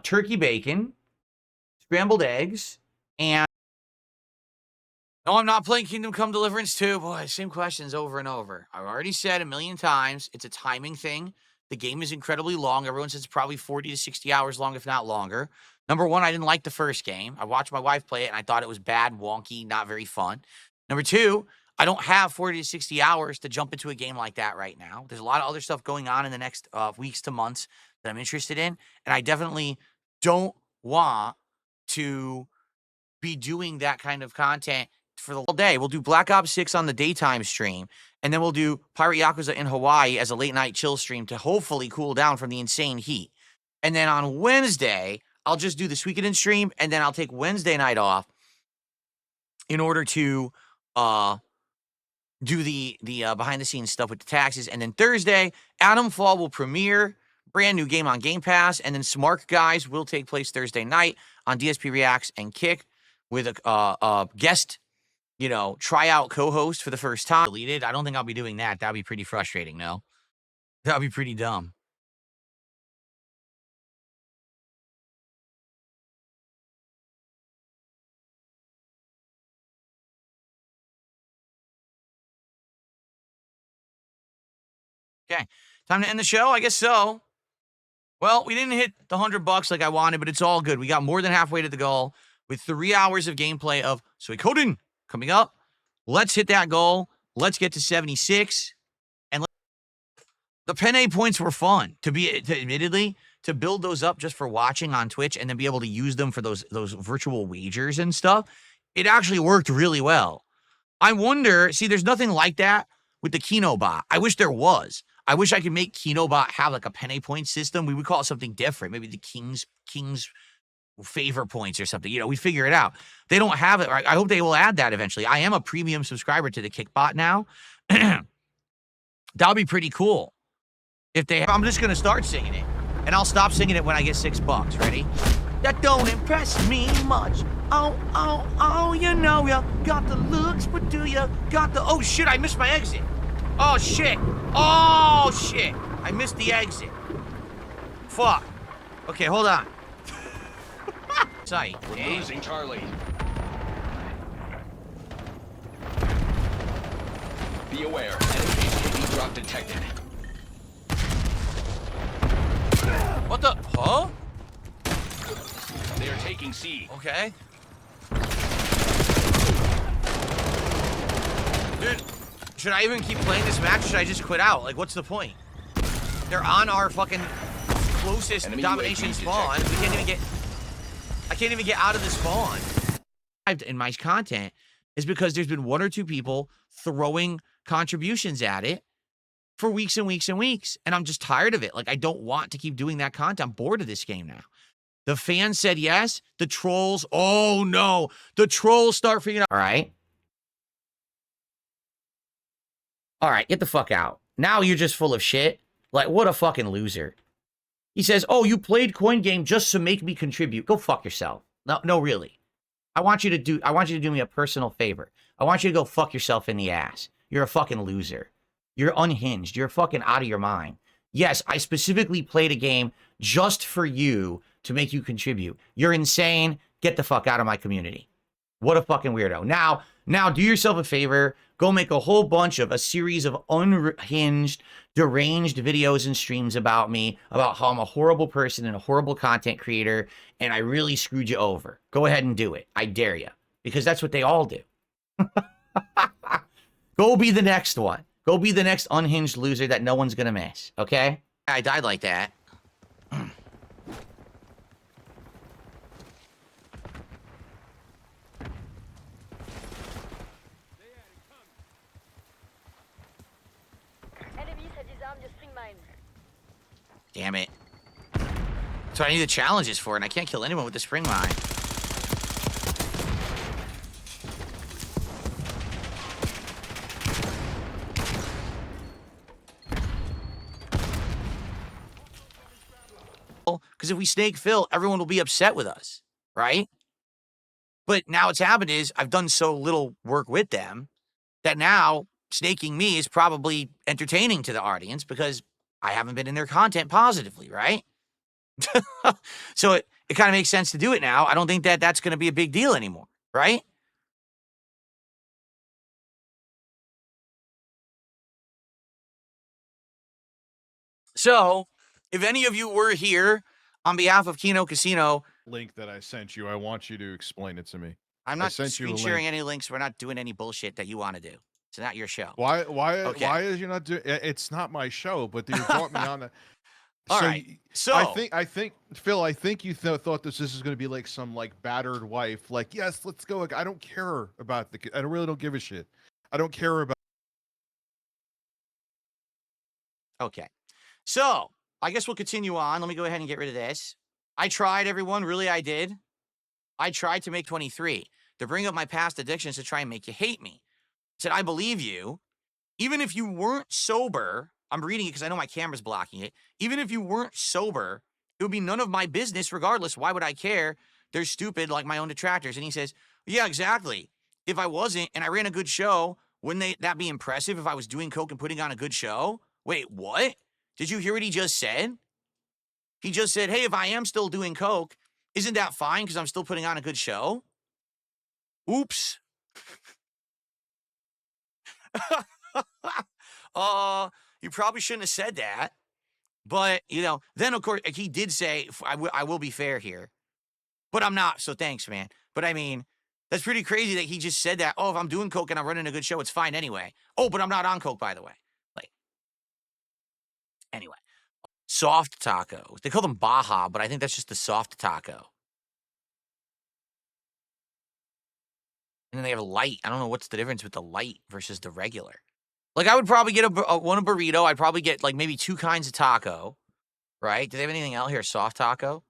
turkey bacon, scrambled eggs, and... No, I'm not playing Kingdom Come Deliverance 2. Boy, same questions over and over. I've already said a million times, it's a timing thing. The game is incredibly long. Everyone says it's probably 40 to 60 hours long, if not longer. Number one, I didn't like the first game. I watched my wife play it, and I thought it was bad, wonky, not very fun. Number two, I don't have 40 to 60 hours to jump into a game like that right now. There's a lot of other stuff going on in the next weeks to months that I'm interested in, and I definitely don't want to be doing that kind of content for the whole day. We'll do Black Ops 6 on the daytime stream, and then we'll do Pirate Yakuza in Hawaii as a late night chill stream to hopefully cool down from the insane heat. And then on Wednesday, I'll just do the Suikoden stream, and then I'll take Wednesday night off in order to do the behind the scenes stuff with the taxes. And then Thursday, Atom Fall will premiere, brand new game on Game Pass, and then Smart Guys will take place Thursday night on DSP Reacts and Kick with a guest, tryout co-host for the first time. Deleted. I don't think I'll be doing that. That'd be pretty frustrating, no? That'd be pretty dumb. Okay, time to end the show? I guess so. Well, we didn't hit the $100 like I wanted, but it's all good. We got more than halfway to the goal with 3 hours of gameplay of Suikoden coming up. Let's hit that goal. Let's get to 76. And the Penne points were fun. Admittedly, to build those up just for watching on Twitch and then be able to use them for those virtual wagers and stuff, it actually worked really well. I wonder, see, there's nothing like that with the Kinobot. I wish there was. I wish I could make Kinobot have like a Penne point system. We would call it something different. Maybe the King's favor points or something. You know, we figure it out. They don't have it. I hope they will add that eventually. I am a premium subscriber to the Kickbot now. That would be pretty cool. If they, I'm just going to start singing it. And I'll stop singing it when I get $6. Ready? That don't impress me much. Oh, you know you got the looks, but do you got the... Oh, shit, I missed my exit. Oh, shit. Oh, shit. I missed the exit. Fuck. Okay, hold on. Sorry. We're losing Charlie. Be aware. Enemy HKD drop detected. What the... Huh? They are taking C. Okay. Dude, should I even keep playing this match or should I just quit out? Like, what's the point? They're on our fucking closest Enemy domination UAV spawn. detected. We can't even get... I can't even get out of the spawn. In my content is because there's been 1 or 2 people throwing contributions at it for weeks and weeks and weeks. And I'm just tired of it. Like, I don't want to keep doing that content. I'm bored of this game now. The fans said yes. The trolls, oh no. The trolls start figuring out. All right. All right, get the fuck out. Now you're just full of shit. Like, what a fucking loser. He says, oh, you played Coin Game just to make me contribute. Go fuck yourself. No, really. I want you to do me a personal favor. I want you to go fuck yourself in the ass. You're a fucking loser. You're unhinged. You're fucking out of your mind. Yes, I specifically played a game just for you to make you contribute. You're insane. Get the fuck out of my community. What a fucking weirdo. Now do yourself a favor. Go make a whole bunch of a series of unhinged, deranged videos and streams about me, about how I'm a horrible person and a horrible content creator, and I really screwed you over. Go ahead and do it. I dare you. Because that's what they all do. Go be the next one. Go be the next unhinged loser that no one's gonna miss, okay? I died like that. Damn it. That's what I need the challenges for, and I can't kill anyone with the spring mine. Because if we snake Phil, everyone will be upset with us, right? But now what's happened is I've done so little work with them that now snaking me is probably entertaining to the audience because I haven't been in their content positively, right? So it kind of makes sense to do it now. I don't think that that's going to be a big deal anymore, right? So if any of you were here on behalf of Kino Casino, Link that I sent you, I want you to explain it to me. I'm not sent you a screen sharing link. any links. We're not doing any bullshit that you want to do. It's not your show. Why Okay. is you not doing it's not my show, but you brought me on. All right. So I think Phil, I think you thought this is going to be like some like battered wife. Like, yes, let's go. Like, I don't care about I really don't give a shit. I don't care about. Okay. So I guess we'll continue on. Let me go ahead and get rid of this. I tried, everyone. Really, I did. I tried to make 23 to bring up my past addictions to try and make you hate me. I said, I believe you. Even if you weren't sober, I'm reading it because I know my camera's blocking it. Even if you weren't sober, it would be none of my business regardless. Why would I care? They're stupid like my own detractors. And he says, yeah, exactly. If I wasn't and I ran a good show, wouldn't that be impressive if I was doing coke and putting on a good show? Wait, what? Did you hear what he just said? He just said, hey, if I am still doing coke, isn't that fine because I'm still putting on a good show? Oops. You probably shouldn't have said that. But, you know, then, of course, he did say, I will be fair here. But I'm not, so thanks, man. But, I mean, that's pretty crazy that he just said that. Oh, if I'm doing coke and I'm running a good show, it's fine anyway. Oh, but I'm not on coke, by the way. Like, anyway. Soft taco. They call them Baja, but I think that's just the soft taco. And then they have light. I don't know what's the difference with the light versus the regular. Like, I would probably get a burrito. I'd probably get, like, maybe 2 kinds of taco, right? Do they have anything out here? Soft taco?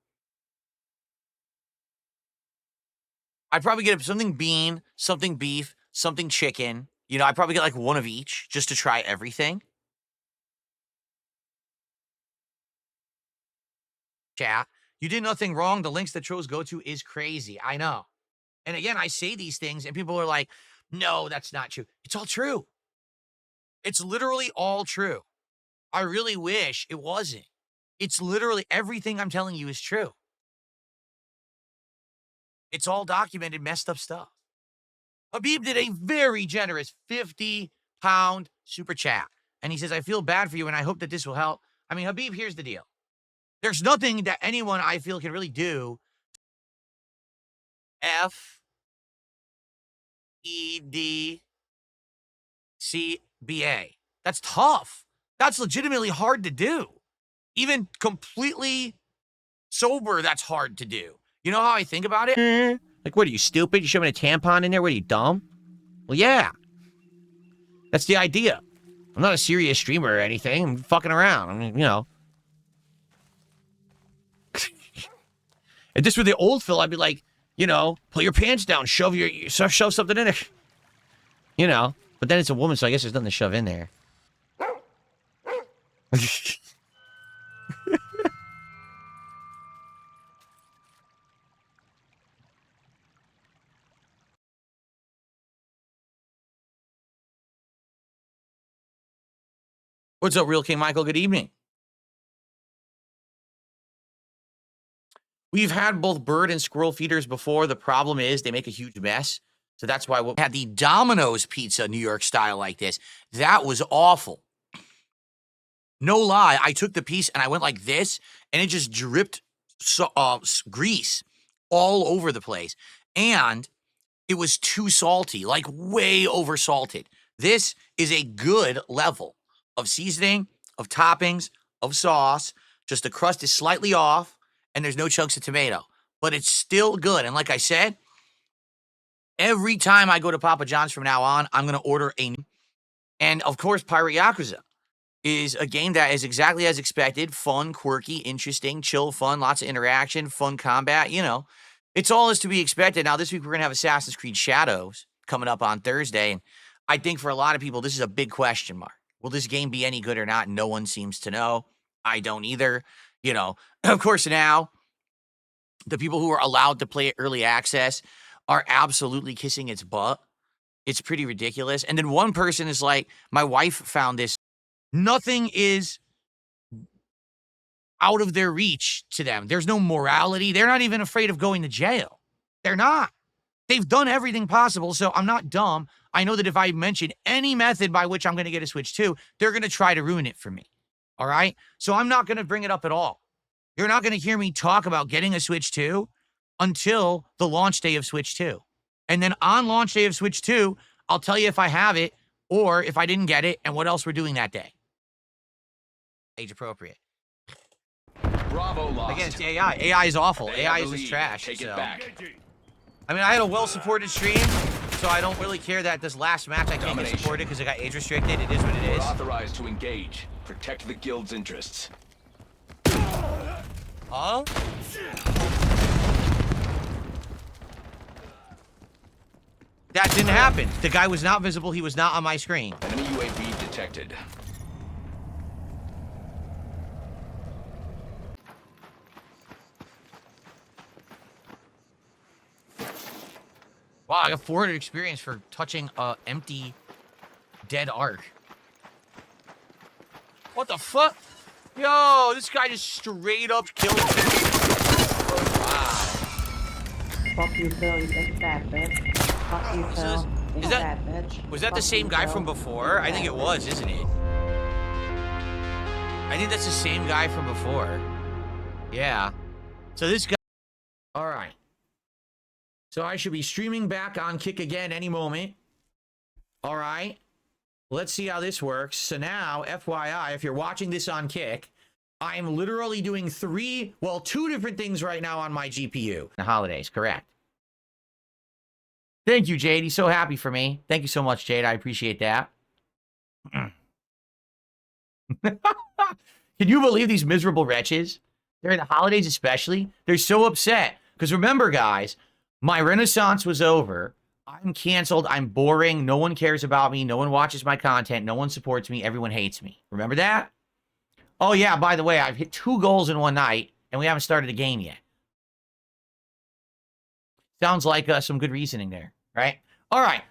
I'd probably get something bean, something beef, something chicken. You know, I'd probably get, like, 1 of each just to try everything. Chat, you did nothing wrong. The links that trolls go to is crazy. I know. And again, I say these things and people are like, no, that's not true. It's all true. It's literally all true. I really wish it wasn't. It's literally everything I'm telling you is true. It's all documented, messed up stuff. Habib did a very generous 50-pound super chat. And he says, I feel bad for you and I hope that this will help. I mean, Habib, here's the deal. There's nothing that anyone I feel can really do. FEDCBA. That's tough. That's legitimately hard to do. Even completely sober, that's hard to do. You know how I think about it? Like, what are you, stupid? You shoving a tampon in there? What are you, dumb? Well, yeah. That's the idea. I'm not a serious streamer or anything. I'm fucking around. I mean, you know. If this were the old Phil, I'd be like, you know, pull your pants down, shove something in there. You know, but then it's a woman, so I guess there's nothing to shove in there. What's up, Real King Michael? Good evening. We've had both bird and squirrel feeders before. The problem is they make a huge mess. So that's why we had the Domino's pizza New York style like this. That was awful. No lie. I took the piece and I went like this and it just dripped grease all over the place. And it was too salty, like way over salted. This is a good level of seasoning, of toppings, of sauce. Just the crust is slightly off. And there's no chunks of tomato, but it's still good. And like I said, every time I go to Papa John's from now on, I'm going to order and of course, Pirate Yakuza is a game that is exactly as expected. Fun, quirky, interesting, chill, fun, lots of interaction, fun combat, you know. It's all as to be expected. Now, this week we're going to have Assassin's Creed Shadows coming up on Thursday. And I think for a lot of people, this is a big question mark. Will this game be any good or not? No one seems to know. I don't either. You know, of course, now the people who are allowed to play it early access are absolutely kissing its butt. It's pretty ridiculous. And then one person is like, my wife found this. Nothing is out of their reach to them. There's no morality. They're not even afraid of going to jail. They're not. They've done everything possible. So I'm not dumb. I know that if I mention any method by which I'm going to get a Switch 2, they're going to try to ruin it for me. All right? So I'm not going to bring it up at all. You're not going to hear me talk about getting a Switch 2 until the launch day of Switch 2. And then on launch day of Switch 2, I'll tell you if I have it or if I didn't get it and what else we're doing that day. Age appropriate. Bravo lost. Again, it's AI. AI is awful. They AI have is the just lead. trash. Take so. it back. I mean, I had a well-supported stream, so I don't really care that this last match I can't get supported because it got age restricted. It is what it is. We're authorized to engage. Protect the guild's interests. Huh? That didn't happen. The guy was not visible. He was not on my screen. Enemy UAV detected. Wow, I got 400 experience for touching a empty, dead arc. What the fuck? Yo, this guy just straight up killed me. Wow. Fuck you, Phil. You think that, bitch. Fuck you, Phil. Is that the same guy from before? I think it was, isn't it? I think that's the same guy from before. Yeah. So this guy... All right. So I should be streaming back on Kick again any moment. All right. Let's see how this works. So now, FYI, if you're watching this on Kick, I'm literally doing two different things right now on my GPU. The holidays, correct. Thank you, Jade. He's so happy for me. Thank you so much, Jade. I appreciate that. Can you believe these miserable wretches? During the holidays especially, they're so upset. Because remember, guys, my renaissance was over. I'm canceled. I'm boring. No one cares about me. No one watches my content. No one supports me. Everyone hates me. Remember that? Oh, yeah, by the way, I've hit 2 goals in one night, and we haven't started a game yet. Sounds like some good reasoning there, right? All right.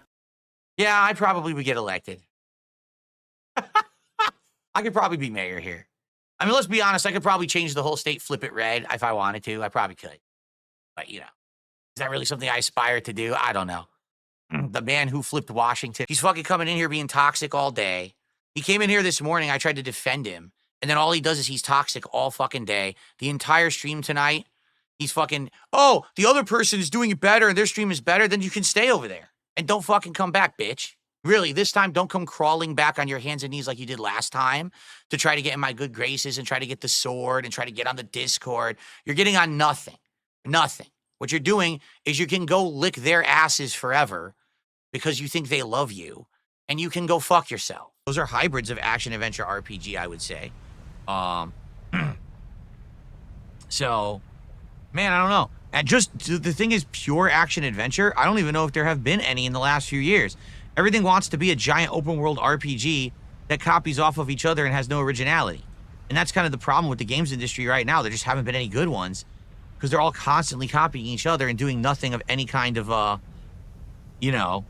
Yeah, I probably would get elected. I could probably be mayor here. I mean, let's be honest. I could probably change the whole state, flip it red if I wanted to. I probably could. But, you know, is that really something I aspire to do? I don't know. The man who flipped Washington. He's fucking coming in here being toxic all day. He came in here this morning. I tried to defend him. And then all he does is he's toxic all fucking day. The entire stream tonight, he's fucking, oh, the other person is doing it better and their stream is better. Then you can stay over there. And don't fucking come back, bitch. Really, this time, don't come crawling back on your hands and knees like you did last time to try to get in my good graces and try to get the sword and try to get on the Discord. You're getting on nothing. Nothing. What you're doing is you can go lick their asses forever because you think they love you, and you can go fuck yourself. Those are hybrids of action-adventure RPG, I would say. So, man, I don't know. And just the thing is, pure action-adventure, I don't even know if there have been any in the last few years. Everything wants to be a giant open-world RPG that copies off of each other and has no originality. And that's kind of the problem with the games industry right now. There just haven't been any good ones because they're all constantly copying each other and doing nothing of any kind of, you know,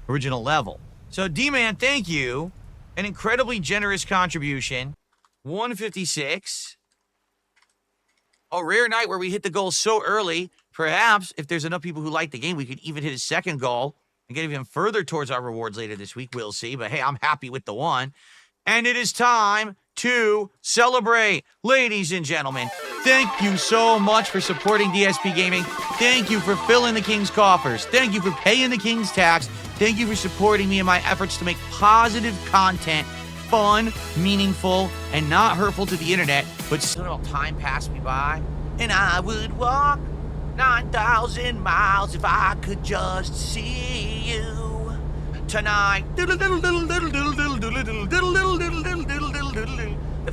original level. So, D-Man, thank you. An incredibly generous contribution. 156. A rare night where we hit the goal so early. Perhaps, if there's enough people who like the game, we could even hit a second goal and get even further towards our rewards later this week. We'll see. But hey, I'm happy with the one. And it is time to celebrate. Ladies and gentlemen, thank you so much for supporting DSP Gaming. Thank you for filling the King's coffers. Thank you for paying the King's tax. Thank you for supporting me in my efforts to make positive content, fun, meaningful, and not hurtful to the internet. But still, time passed me by, and I would walk 9,000 miles if I could just see you tonight. The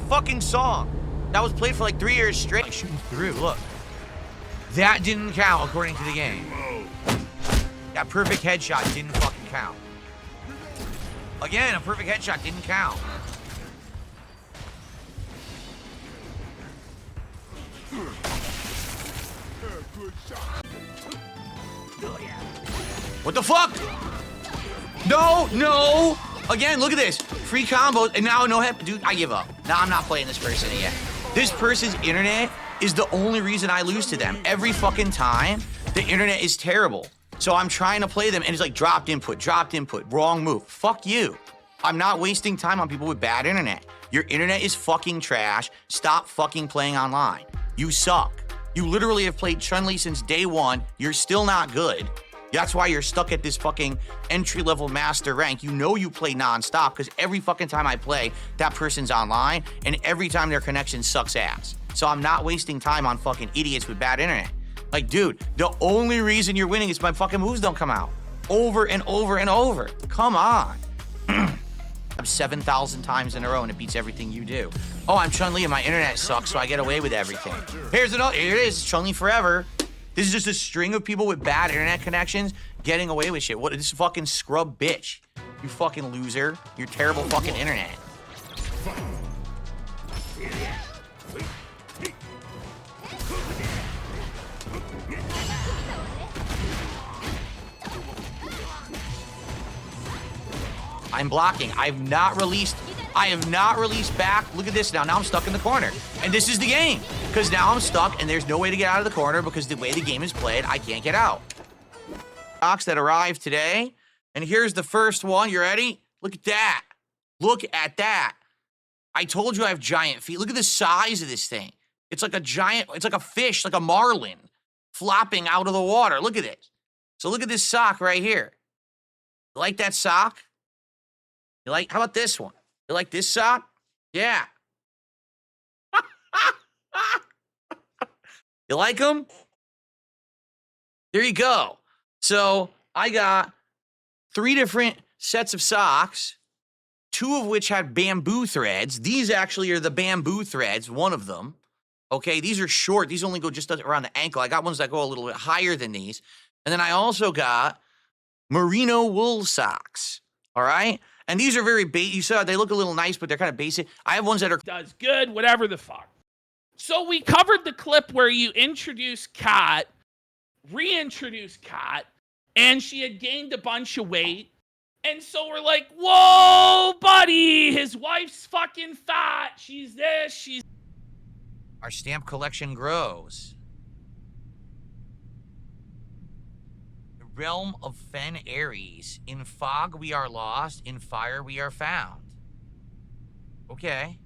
fucking song that was played for like 3 years straight. Shooting through, look. That didn't count according to the game. That perfect headshot didn't fucking count. Again, a perfect headshot didn't count. What the fuck? No, no. Again, look at this. Free combos, and now no hit. Dude, I give up. Now I'm not playing this person again. This person's internet is the only reason I lose to them. Every fucking time, the internet is terrible. So I'm trying to play them, and it's like dropped input, wrong move. Fuck you. I'm not wasting time on people with bad internet. Your internet is fucking trash. Stop fucking playing online. You suck. You literally have played Chun-Li since day one. You're still not good. That's why you're stuck at this fucking entry-level master rank. You know you play nonstop because every fucking time I play, that person's online, and every time their connection sucks ass. So I'm not wasting time on fucking idiots with bad internet. Like, dude, the only reason you're winning is my fucking moves don't come out. Over and over and over. Come on. I'm 7,000 times in a row and it beats everything you do. Oh, I'm Chun-Li and my internet sucks, so I get away with everything. Here's another, here it is, Chun-Li forever. This is just a string of people with bad internet connections getting away with shit. What is this fucking scrub bitch? You fucking loser. Your terrible fucking internet. I'm blocking. I have not released back. Look at this now. Now I'm stuck in the corner. And this is the game. Because now I'm stuck and there's no way to get out of the corner because the way the game is played, I can't get out. Stocks that arrived today. And here's the first one. You ready? Look at that. Look at that. I told you I have giant feet. Look at the size of this thing. It's like a giant, it's like a fish, like a marlin flopping out of the water. Look at it. So look at this sock right here. You like that sock? You like, how about this one? You like this sock? Yeah. You like them? There you go. So I got 3 different sets of socks, 2 of which had bamboo threads. These actually are the bamboo threads, one of them. Okay, these are short. These only go just around the ankle. I got ones that go a little bit higher than these. And then I also got merino wool socks. All right? And these are very basic. You saw they look a little nice, but they're kind of basic. I have ones that are Does good, whatever the fuck. So we covered the clip where you introduced Kat, reintroduced Kat, and she had gained a bunch of weight. And so we're like, whoa, buddy, his wife's fucking fat. She's this, she's... Our stamp collection grows. The realm of Fen Ares. In fog we are lost, in fire we are found. Okay.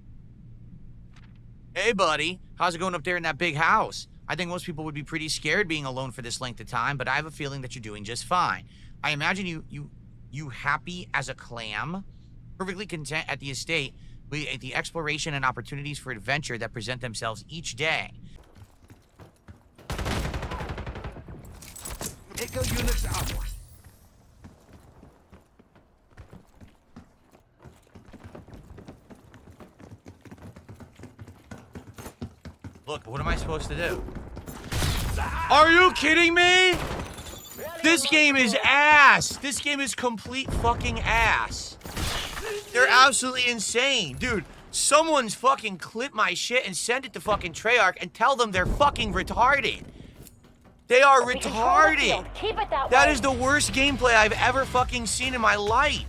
Hey, buddy. How's it going up there in that big house? I think most people would be pretty scared being alone for this length of time, but I have a feeling that you're doing just fine. I imagine you happy as a clam, perfectly content at the estate with the exploration and opportunities for adventure that present themselves each day. Echo units out. Look, what am I supposed to do? Are you kidding me? This game is ass. This game is complete fucking ass. They're absolutely insane. Dude, someone's fucking clip my shit and send it to fucking Treyarch and tell them they're fucking retarded. They are retarded. Keep it that That way. is the worst gameplay I've ever fucking seen in my life.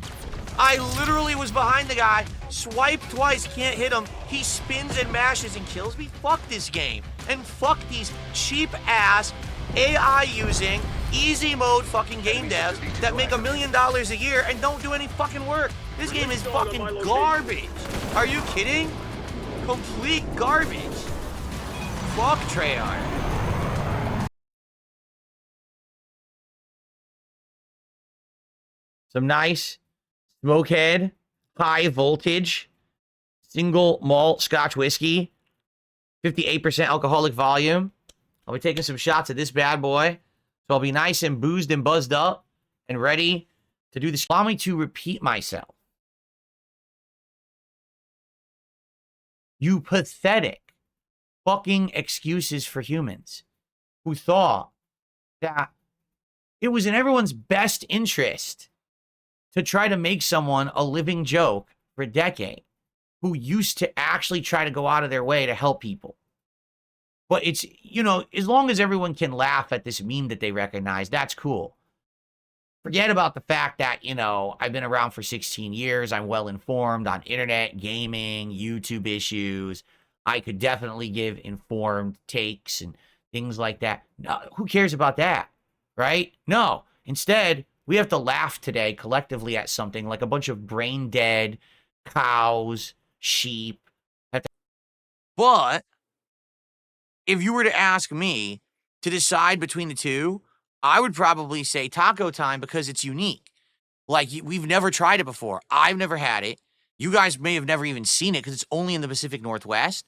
I literally was behind the guy, swipe twice, can't hit him. He spins and mashes and kills me. Fuck this game. And fuck these cheap ass AI using easy mode fucking game devs that make $1 million a year and don't do any fucking work. This game is fucking garbage. Are you kidding? Complete garbage. Fuck Treyarch. Some nice smokehead, high voltage, single malt Scotch whiskey, 58% alcoholic volume. I'll be taking some shots of this bad boy. So I'll be nice and boozed and buzzed up and ready to do this. Allow me to repeat myself. You pathetic fucking excuses for humans who thought that it was in everyone's best interest to try to make someone a living joke for a decade, who used to actually try to go out of their way to help people. But it's, you know, as long as everyone can laugh at this meme that they recognize, that's cool. Forget about the fact that, you know, I've been around for 16 years. I'm well informed on internet, gaming, YouTube issues. I could definitely give informed takes and things like that. No, who cares about that, right? No. Instead, we have to laugh today collectively at something like a bunch of brain dead cows, sheep. But if you were to ask me to decide between the two, I would probably say Taco Time because it's unique. Like, we've never tried it before. I've never had it. You guys may have never even seen it because it's only in the Pacific Northwest.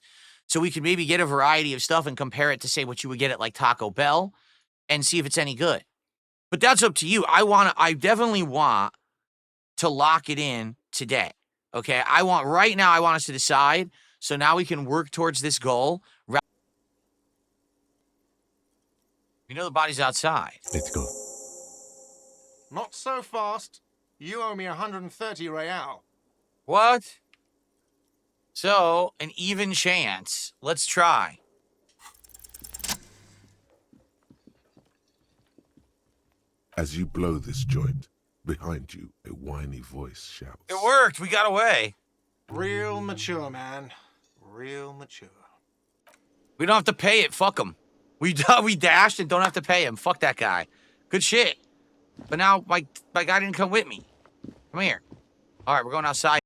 So we could maybe get a variety of stuff and compare it to, say, what you would get at, like, Taco Bell and see if it's any good. But that's up to you. I definitely want to lock it in today. Okay? Right now, I want us to decide. So now we can work towards this goal. You know the body's outside. Let's go. Not so fast. You owe me 130 real. What? So, an even chance. Let's try. As you blow this joint, behind you, a whiny voice shouts. It worked. We got away. Real mature, man. Real mature. We don't have to pay it. Fuck him. We dashed and don't have to pay him. Fuck that guy. Good shit. But now my guy didn't come with me. Come here. All right, we're going outside.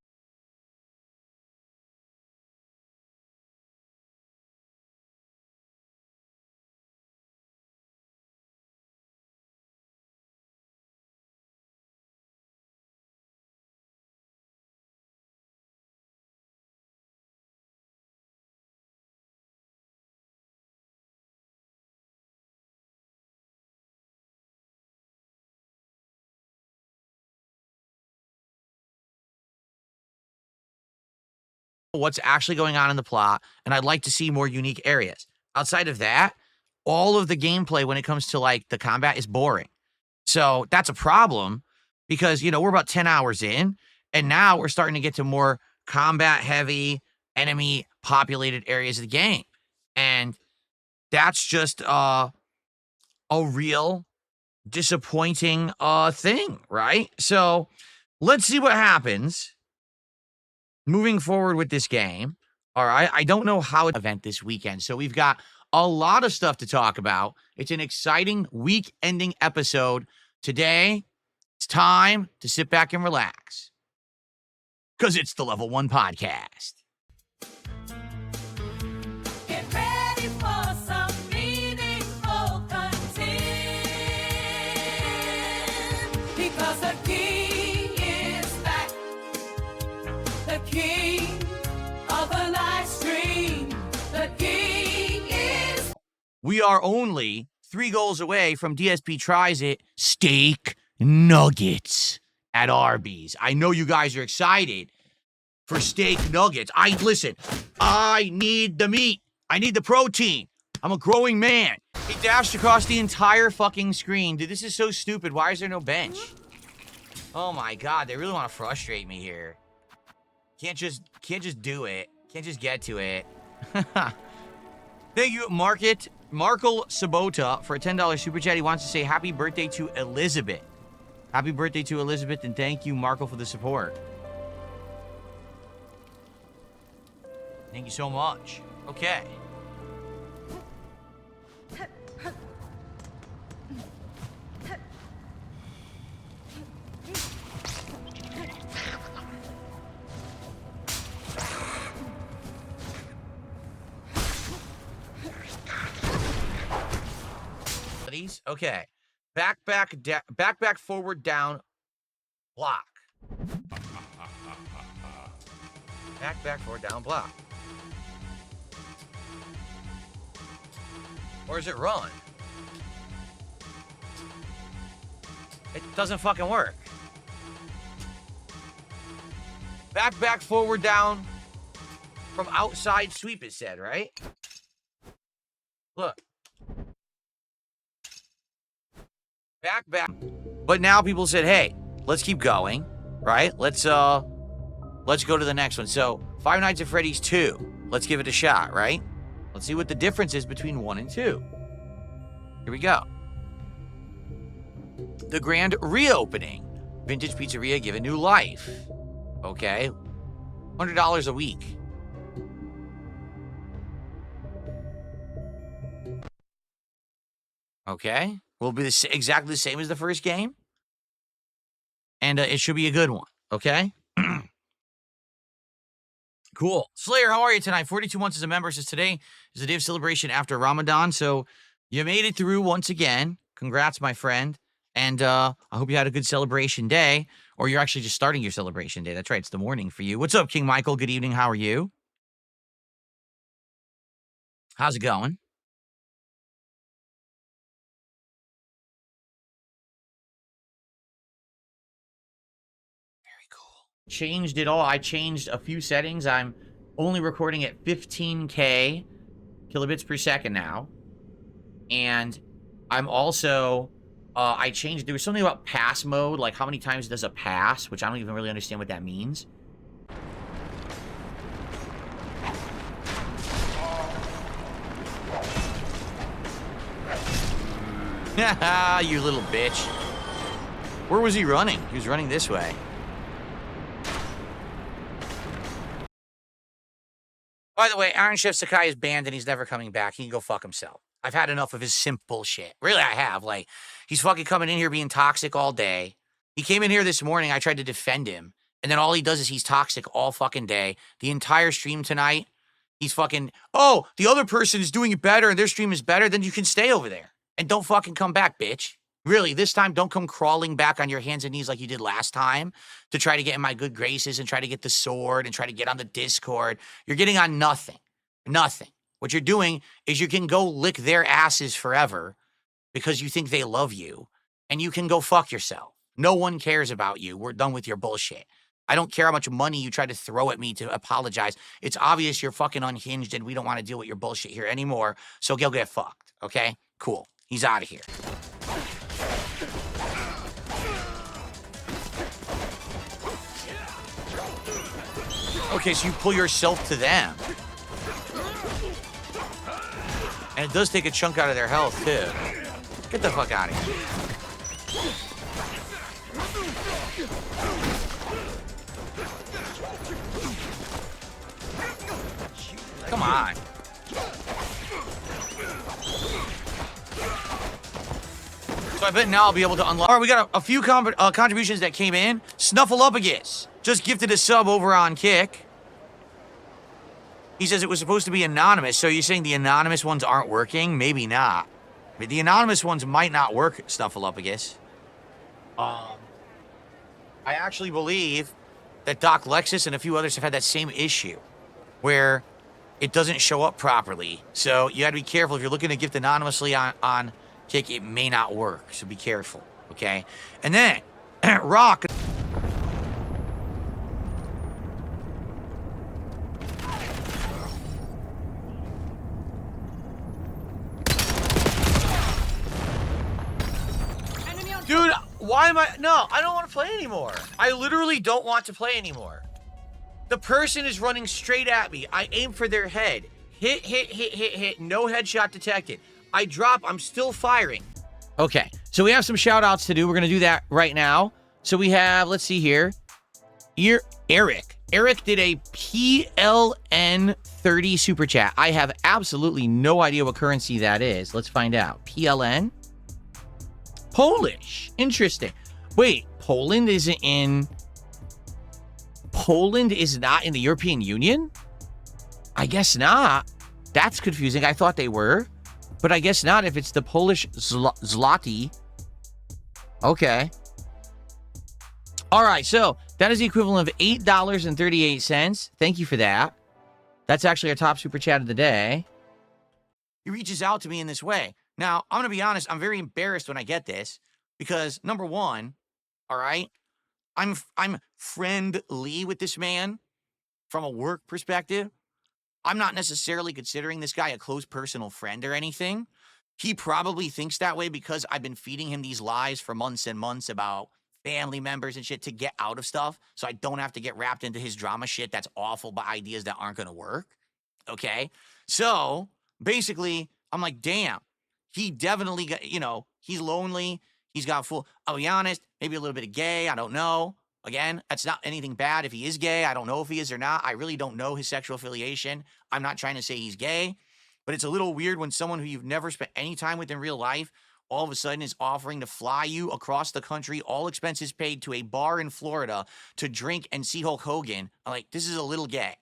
what's actually going on in the plot, and I'd like to see more unique areas. Outside of that, all of the gameplay when it comes to like the combat is boring. So that's a problem because, you know, we're about 10 hours in, and now we're starting to get to more combat heavy, enemy populated areas of the game. And that's just a real disappointing thing, right? So let's see what happens moving forward with this game. All right, I don't know how it event this weekend, so we've got a lot of stuff to talk about. It's an exciting week-ending episode. Today, it's time to sit back and relax because it's the Level 1 Podcast. Get ready for some meaningful content because the king is back. The king of the live stream. The king is. We are only 3 goals away from DSP Tries It Steak Nuggets at Arby's. I know you guys are excited for steak nuggets. Listen, I need the meat. I need the protein. I'm a growing man. He dashed across the entire fucking screen. Dude, this is so stupid. Why is there no bench? Oh my God, they really want to frustrate me here. Can't just do it. Can't just get to it. Thank you, Markle Sabota, for a $10 super chat. He wants to say happy birthday to Elizabeth. Happy birthday to Elizabeth, and thank you, Markle, for the support. Thank you so much. Okay. Okay. Back, forward, down, block. Back, forward, down, block. Or does it run? It doesn't fucking work. Back, forward, down. From outside sweep, it said, right? Look. Back. But now people said, hey, let's keep going, right? Let's go to the next one. So, Five Nights at Freddy's 2. Let's give it a shot, right? Let's see what the difference is between 1 and 2. Here we go. The grand reopening. Vintage Pizzeria given new life. Okay. $100 a week. Okay. Will be exactly the same as the first game. And it should be a good one. Okay? Cool. Slayer, how are you tonight? 42 months as a member. Says today is a day of celebration after Ramadan. So you made it through once again. Congrats, my friend. And I hope you had a good celebration day. Or you're actually just starting your celebration day. That's right. It's the morning for you. What's up, King Michael? Good evening. How are you? How's it going? Changed it all. I changed a few settings. I'm only recording at 15K kilobits per second now. And I'm also, I changed, there was something about pass mode, like how many times does a pass, which I don't even really understand what that means. You little bitch. Where was he running? He was running this way. By the way, Iron Chef Sakai is banned and he's never coming back. He can go fuck himself. I've had enough of his simple shit. Really, I have. Like, he's fucking coming in here being toxic all day. He came in here this morning. I tried to defend him. And then all he does is he's toxic all fucking day. The entire stream tonight, he's fucking, oh, the other person is doing it better and their stream is better. Then you can stay over there. And don't fucking come back, bitch. Really, this time, don't come crawling back on your hands and knees like you did last time to try to get in my good graces and try to get the sword and try to get on the Discord. You're getting on nothing. Nothing. What you're doing is you can go lick their asses forever because you think they love you, and you can go fuck yourself. No one cares about you. We're done with your bullshit. I don't care how much money you try to throw at me to apologize. It's obvious you're fucking unhinged and we don't want to deal with your bullshit here anymore. So go get fucked, okay? Cool. He's out of here. Okay, so you pull yourself to them. And it does take a chunk out of their health, too. Get the fuck out of here. Come on. So I bet now I'll be able to unlock. All right, we got a few contributions that came in. Snuffleupagus just gifted a sub over on Kick. He says it was supposed to be anonymous. So you're saying the anonymous ones aren't working? Maybe not. But the anonymous ones might not work, Snuffleupagus. I actually believe that Doc Lexus and a few others have had that same issue where it doesn't show up properly. So you got to be careful. If you're looking to gift anonymously on Kick, it may not work. So be careful, okay? And then, Rock. Dude, why am I? No, I don't want to play anymore. I literally don't want to play anymore. The person is running straight at me. I aim for their head. Hit. No headshot detected. I drop. I'm still firing. Okay, so we have some shout outs to do. We're going to do that right now. So we have, let's see here. Eric. Eric did a PLN 30 super chat. I have absolutely no idea what currency that is. Let's find out. PLN? Polish. Interesting. Wait, Poland is not in the European Union? I guess not. That's confusing. I thought they were, but I guess not if it's the Polish zloty. Okay. All right, so that is the equivalent of $8.38. Thank you for that. That's actually our top super chat of the day. He reaches out to me in this way. Now, I'm going to be honest, I'm very embarrassed when I get this because, number one, all right, I'm friendly with this man from a work perspective. I'm not necessarily considering this guy a close personal friend or anything. He probably thinks that way because I've been feeding him these lies for months and months about family members and shit to get out of stuff so I don't have to get wrapped into his drama shit that's awful by ideas that aren't going to work. Okay? So, basically, I'm like, damn. He definitely got, he's lonely. He's got I'll be honest, maybe a little bit of gay. I don't know. Again, that's not anything bad if he is gay. I don't know if he is or not. I really don't know his sexual affiliation. I'm not trying to say he's gay, but it's a little weird when someone who you've never spent any time with in real life all of a sudden is offering to fly you across the country, all expenses paid, to a bar in Florida to drink and see Hulk Hogan. I'm like, this is a little gay.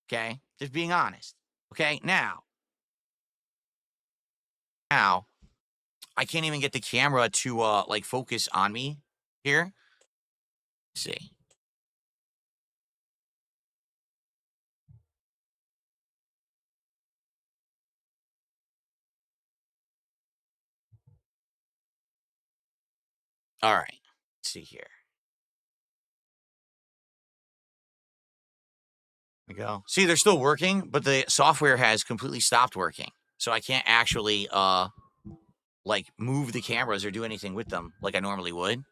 Okay? Just being honest. Okay? Now, I can't even get the camera to focus on me here. Let's see. All right. Let's see here. There we go. See, they're still working, but the software has completely stopped working. So I can't actually move the cameras or do anything with them like I normally would.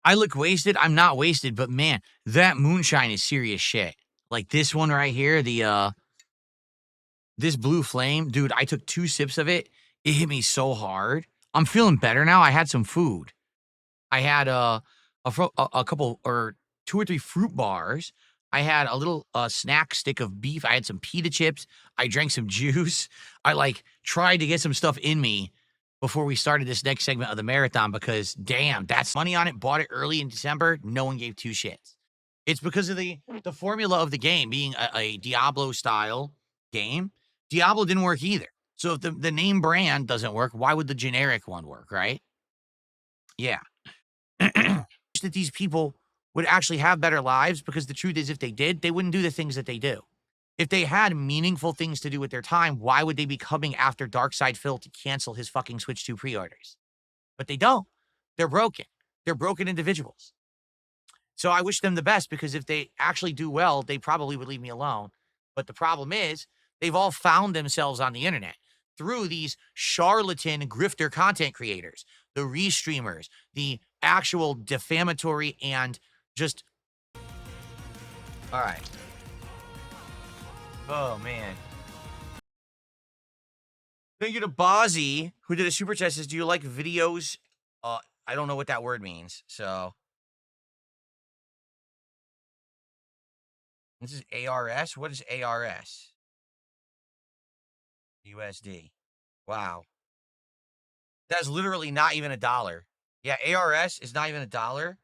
I look wasted. I'm not wasted, but man, that moonshine is serious shit. Like this one right here, this blue flame, dude, I took 2 sips of it. It hit me so hard. I'm feeling better now. I had some food. I had a couple or 2 or 3 fruit bars. I had a little snack stick of beef. I had some pita chips. I drank some juice. I tried to get some stuff in me before we started this next segment of the marathon because, damn, that's money on it. Bought it early in December. No one gave 2 shits. It's because of the formula of the game being a Diablo-style game. Diablo didn't work either. So if the name brand doesn't work, why would the generic one work, right? Yeah. That these people would actually have better lives because the truth is if they did, they wouldn't do the things that they do. If they had meaningful things to do with their time, why would they be coming after Darkside Phil to cancel his fucking Switch 2 pre-orders? But they don't. They're broken. They're broken individuals. So I wish them the best, because if they actually do well, they probably would leave me alone. But the problem is, they've all found themselves on the internet through these charlatan grifter content creators, the restreamers, the actual defamatory and just... All right. Oh, man. Thank you to Bozzy, who did a super chat. Says, do you like videos? I don't know what that word means, so... This is ARS? What is ARS? USD. Wow. That's literally not even $1. Yeah, ARS is not even $1.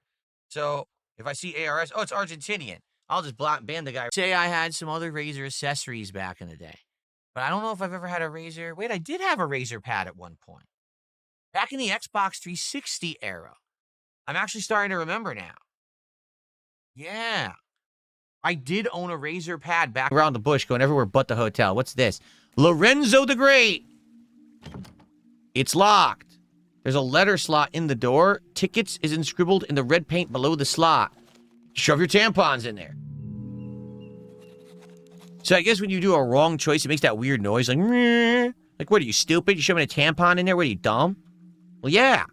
So if I see ARS, oh, it's Argentinian. I'll just ban the guy. Say I had some other Razer accessories back in the day. But I don't know if I've ever had a Razer. Wait, I did have a Razer pad at one point. Back in the Xbox 360 era. I'm actually starting to remember now. Yeah. I did own a Razer pad back around the bush, going everywhere but the hotel. What's this? Lorenzo the Great. It's locked. There's a letter slot in the door. Tickets is inscribbled in the red paint below the slot. Shove your tampons in there. So I guess when you do a wrong choice, it makes that weird noise like, meh. Like, what are you, stupid? You shoving a tampon in there? What are you, dumb? Well, yeah.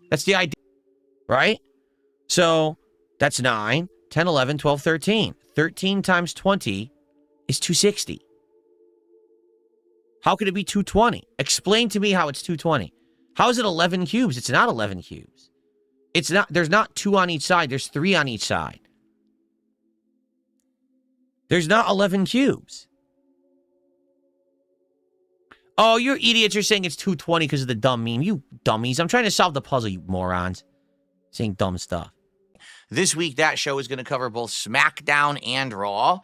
That's the idea, right? So that's 9. 10, 11, 12, 13. 13 times 20 is 260. How could it be 220? Explain to me how it's 220. How is it 11 cubes? It's not 11 cubes. It's not. There's not 2 on each side. There's 3 on each side. There's not 11 cubes. Oh, you're idiots. You're saying it's 220 because of the dumb meme. You dummies. I'm trying to solve the puzzle, you morons. Saying dumb stuff. This week, that show is going to cover both SmackDown and Raw,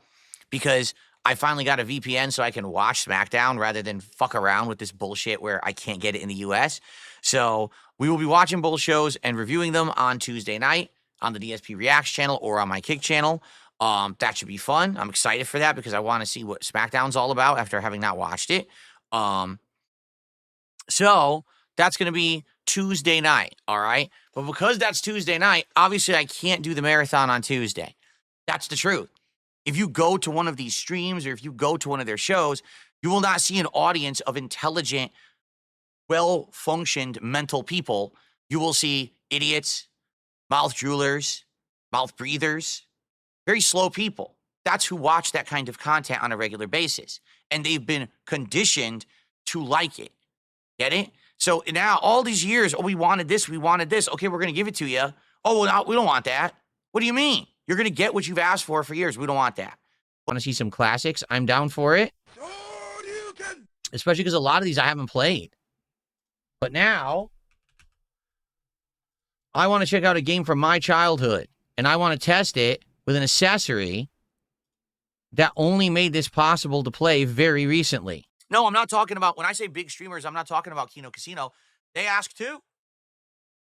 because I finally got a VPN so I can watch SmackDown rather than fuck around with this bullshit where I can't get it in the US. So we will be watching both shows and reviewing them on Tuesday night on the DSP Reacts channel or on my Kick channel. That should be fun. I'm excited for that because I want to see what SmackDown's all about after having not watched it. So that's going to be Tuesday night, all right? But because that's Tuesday night, obviously I can't do the marathon on Tuesday. That's the truth. If you go to one of these streams or if you go to one of their shows, you will not see an audience of intelligent, well-functioned mental people. You will see idiots, mouth droolers, mouth breathers, very slow people. That's who watch that kind of content on a regular basis. And they've been conditioned to like it. Get it? So now all these years, oh, we wanted this, we wanted this. Okay, we're going to give it to you. Oh, well, no, we don't want that. What do you mean? You're going to get what you've asked for years. We don't want that. Want to see some classics? I'm down for it. Especially because a lot of these I haven't played. But now, I want to check out a game from my childhood. And I want to test it with an accessory that only made this possible to play very recently. No, I'm not talking about, when I say big streamers, I'm not talking about Kino Casino. They ask too,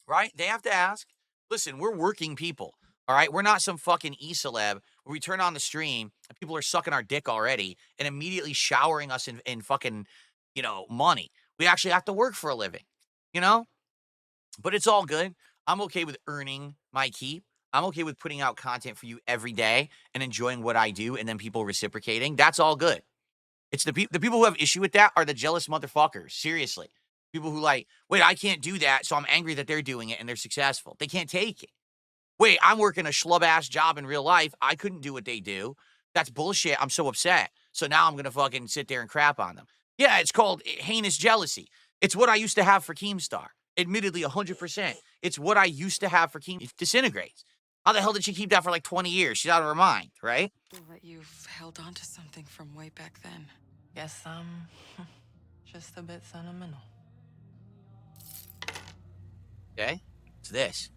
right? They have to ask. Listen, we're working people, all right? We're not some fucking e-celeb where we turn on the stream and people are sucking our dick already and immediately showering us in fucking, you know, money. We actually have to work for a living, you know? But it's all good. I'm okay with earning my keep. I'm okay with putting out content for you every day and enjoying what I do and then people reciprocating. That's all good. It's the people who have issue with that are the jealous motherfuckers. Seriously. People who like, wait, I can't do that, so I'm angry that they're doing it and they're successful. They can't take it. Wait, I'm working a schlub-ass job in real life. I couldn't do what they do. That's bullshit. I'm so upset. So now I'm going to fucking sit there and crap on them. Yeah, it's called heinous jealousy. It's what I used to have for Keemstar. Admittedly, 100%. It's what I used to have for Keem. It disintegrates. How the hell did she keep that for like 20 years? She's out of her mind, right? That you've held on to something from way back then. Guess I'm just a bit sentimental. Okay, it's this.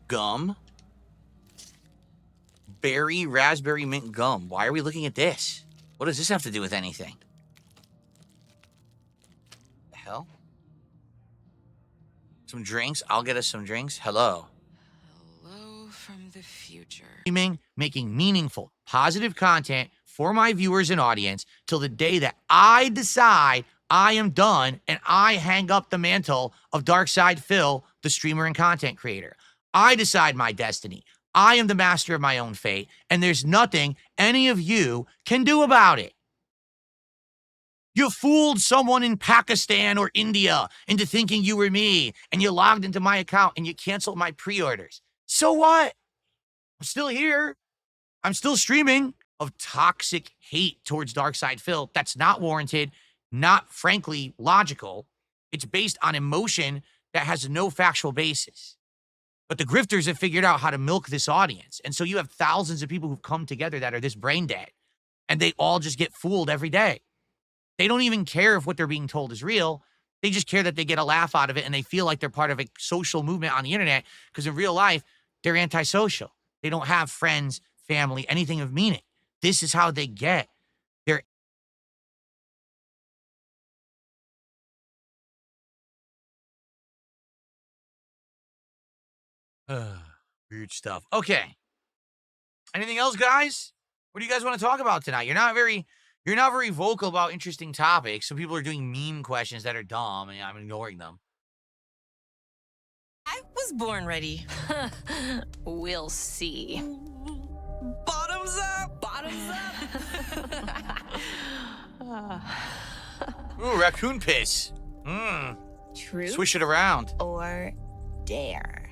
Gum. Berry, raspberry, mint gum. Why are we looking at this? What does this have to do with anything? The hell? Some drinks. I'll get us some drinks. Hello. Hello from the future. Making meaningful, positive content for my viewers and audience till the day that I decide I am done, and I hang up the mantle of Darkside Phil, the streamer and content creator. I decide my destiny. I am the master of my own fate, and there's nothing any of you can do about it. You fooled someone in Pakistan or India into thinking you were me, and you logged into my account and you canceled my pre-orders. So what? I'm still here. I'm still streaming. Of toxic hate towards Darkside Phil that's not warranted, not frankly logical. It's based on emotion that has no factual basis. But the grifters have figured out how to milk this audience. And so you have thousands of people who've come together that are this brain dead, and they all just get fooled every day. They don't even care if what they're being told is real. They just care that they get a laugh out of it, and they feel like they're part of a social movement on the internet, because in real life, they're antisocial. They don't have friends, family, anything of meaning. This is how they get their... Weird stuff. Okay. Anything else, guys? What do you guys want to talk about tonight? You're not very vocal about interesting topics. Some people are doing meme questions that are dumb, and I'm ignoring them. I was born ready. We'll see. Bottoms up! Bottoms up! Ooh, raccoon piss. Truth Swish it around. or dare?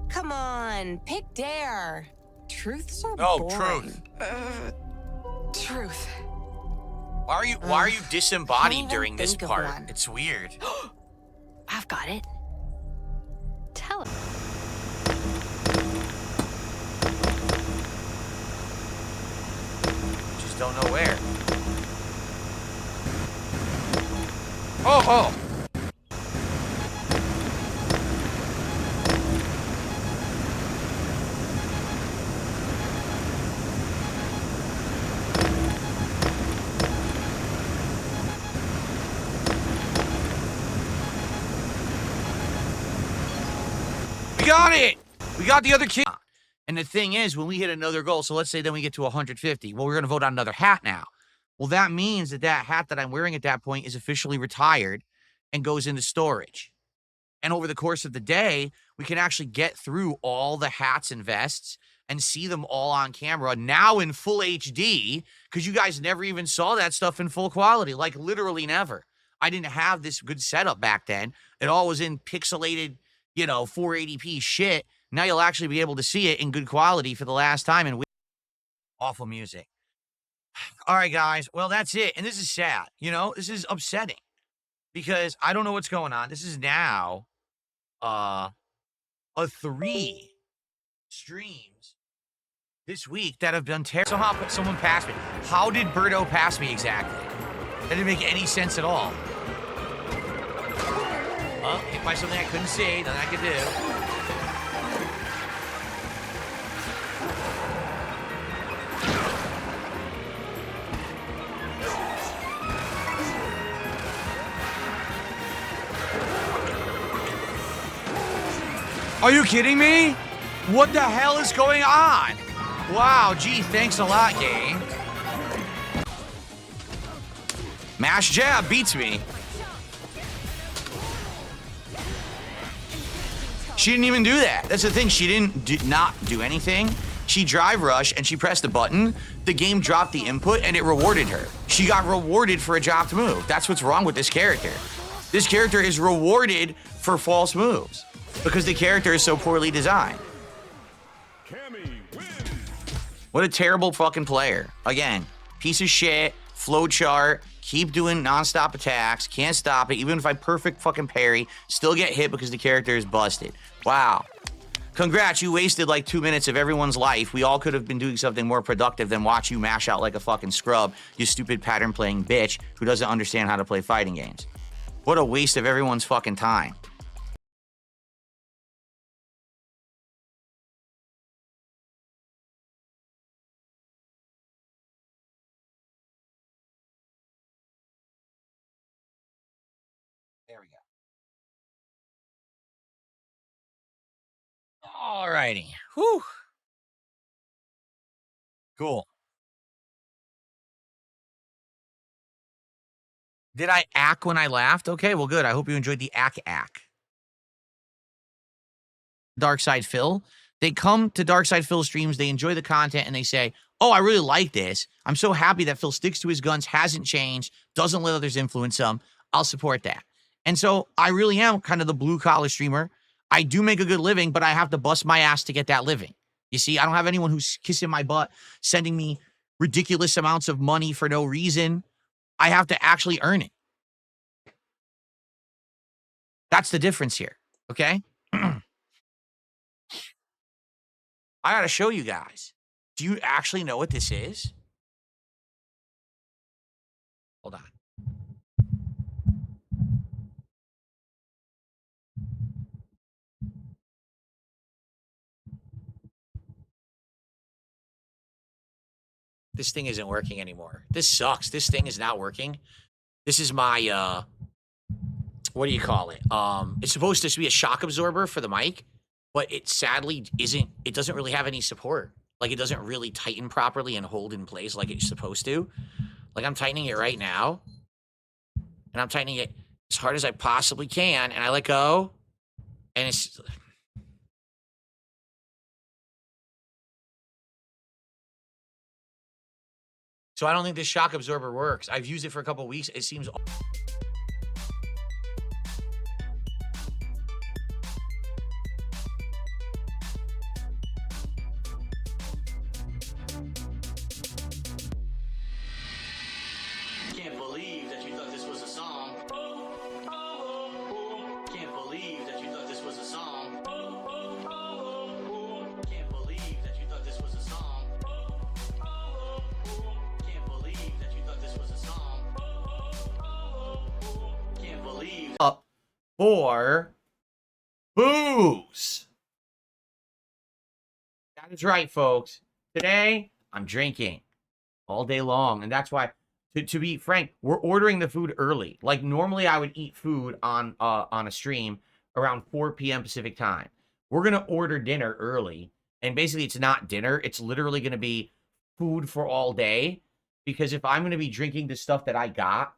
Come on, pick dare. Truths are boring. Truth. Truth. Why are you disembodied Can't during this think of part? one. It's weird. I've got it. Tell us. Just don't know where. Oh. We got it! We got the other kid. And the thing is, when we hit another goal, so let's say then we get to 150, well, we're going to vote on another hat now. Well, that means that hat that I'm wearing at that point is officially retired and goes into storage. And over the course of the day, we can actually get through all the hats and vests and see them all on camera, now in full HD, because you guys never even saw that stuff in full quality, like literally never. I didn't have this good setup back then. It all was in pixelated, 480p shit. Now you'll actually be able to see it in good quality for the last time. And awful music. All right, guys. Well, that's it. And this is sad. This is upsetting because I don't know what's going on. This is now a 3 streams this week that have done terrible. Somehow someone passed me. How did Birdo pass me exactly? That didn't make any sense at all. Hit by something I couldn't see, nothing I could do. Are you kidding me? What the hell is going on? Wow, gee, thanks a lot, game. Mash jab beats me. She didn't even do that. That's the thing. She didn't not do anything. She drive rushed and she pressed the button. The game dropped the input and it rewarded her. She got rewarded for a dropped move. That's what's wrong with this character. This character is rewarded for false moves because the character is so poorly designed. What a terrible fucking player. Again, piece of shit, flowchart, keep doing nonstop attacks, can't stop it. Even if I perfect fucking parry, still get hit because the character is busted. Wow. Congrats, you wasted like 2 minutes of everyone's life. We all could have been doing something more productive than watch you mash out like a fucking scrub, you stupid pattern playing bitch who doesn't understand how to play fighting games. What a waste of everyone's fucking time. There we go. Alrighty. Whew. Cool. Did I ack when I laughed? Okay, well, good. I hope you enjoyed the ack. Darkside Phil. They come to Darkside Phil streams, they enjoy the content, and they say, oh, I really like this. I'm so happy that Phil sticks to his guns, hasn't changed, doesn't let others influence him. I'll support that. And so I really am kind of the blue-collar streamer. I do make a good living, but I have to bust my ass to get that living. You see, I don't have anyone who's kissing my butt, sending me ridiculous amounts of money for no reason. I have to actually earn it. That's the difference here, okay? I got to show you guys. Do you actually know what this is? Hold on. This thing isn't working anymore. This sucks. This thing is not working. This is my, what do you call it? It's supposed to be a shock absorber for the mic, but it sadly isn't. It doesn't really have any support. Like, it doesn't really tighten properly and hold in place like it's supposed to. Like, I'm tightening it right now. And I'm tightening it as hard as I possibly can. And I let go. And it's... So I don't think this shock absorber works. I've used it for a couple of weeks. It seems... Can't believe that you thought this was a song. Can't believe that you thought this was a song. Can't believe that you thought this was a song. Can't believe that you thought this was a song. Can't believe. Up for booze. That is right, folks. Today, I'm drinking all day long, and that's why. To be frank, we're ordering the food early. Like, normally I would eat food on a stream around 4 p.m. Pacific time. We're going to order dinner early. And basically, it's not dinner. It's literally going to be food for all day. Because if I'm going to be drinking the stuff that I got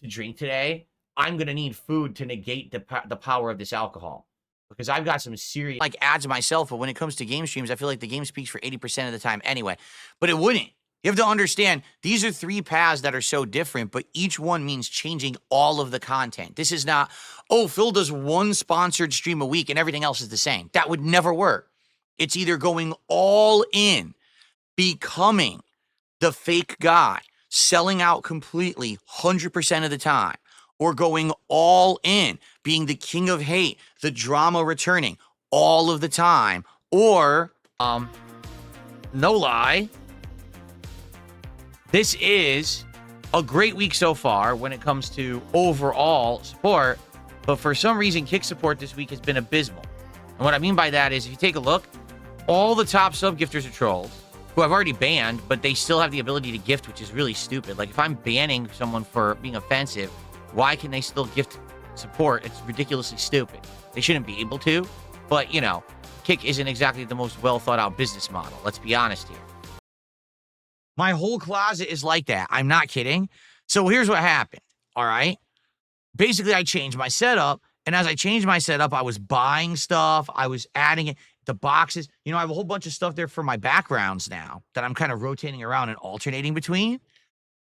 to drink today, I'm going to need food to negate the power of this alcohol. Because I've got some serious, like, ads myself. But when it comes to game streams, I feel like the game speaks for 80% of the time anyway. But it wouldn't. You have to understand, these are 3 paths that are so different, but each one means changing all of the content. This is not, oh, Phil does 1 sponsored stream a week and everything else is the same. That would never work. It's either going all in, becoming the fake guy, selling out completely 100% of the time, or going all in, being the king of hate, the drama returning all of the time, or, no lie, this is a great week so far when it comes to overall support, but for some reason, kick support this week has been abysmal. And what I mean by that is, if you take a look, all the top sub-gifters are trolls, who I've already banned, but they still have the ability to gift, which is really stupid. Like, if I'm banning someone for being offensive, why can they still gift support? It's ridiculously stupid. They shouldn't be able to, but, you know, kick isn't exactly the most well-thought-out business model. Let's be honest here. My whole closet is like that. I'm not kidding. So here's what happened, all right? Basically, I changed my setup, and as I changed my setup, I was buying stuff. I was adding it, the boxes. You know, I have a whole bunch of stuff there for my backgrounds now that I'm kind of rotating around and alternating between.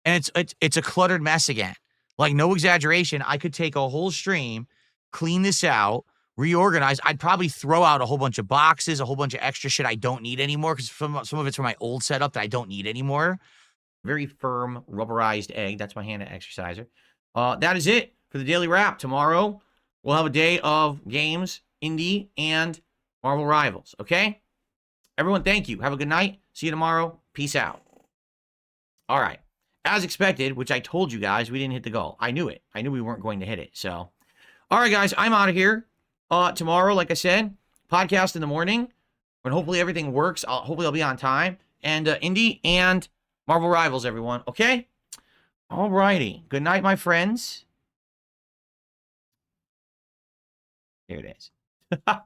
And it's a cluttered mess again. Like, no exaggeration, I could take a whole stream, clean this out, reorganize. I'd probably throw out a whole bunch of boxes, a whole bunch of extra shit I don't need anymore, because some of it's from my old setup that I don't need anymore. Very firm, rubberized egg. That's my hand exerciser. That is it for the daily wrap. Tomorrow, we'll have a day of games, indie, and Marvel Rivals. Okay? Everyone, thank you. Have a good night. See you tomorrow. Peace out. All right. As expected, which I told you guys, we didn't hit the goal. I knew it. I knew we weren't going to hit it. So, all right, guys, I'm out of here. Tomorrow, like I said, podcast in the morning, when hopefully everything works. Hopefully I'll be on time. And indie and Marvel Rivals, everyone. Okay? All righty. Good night, my friends. Here it is. All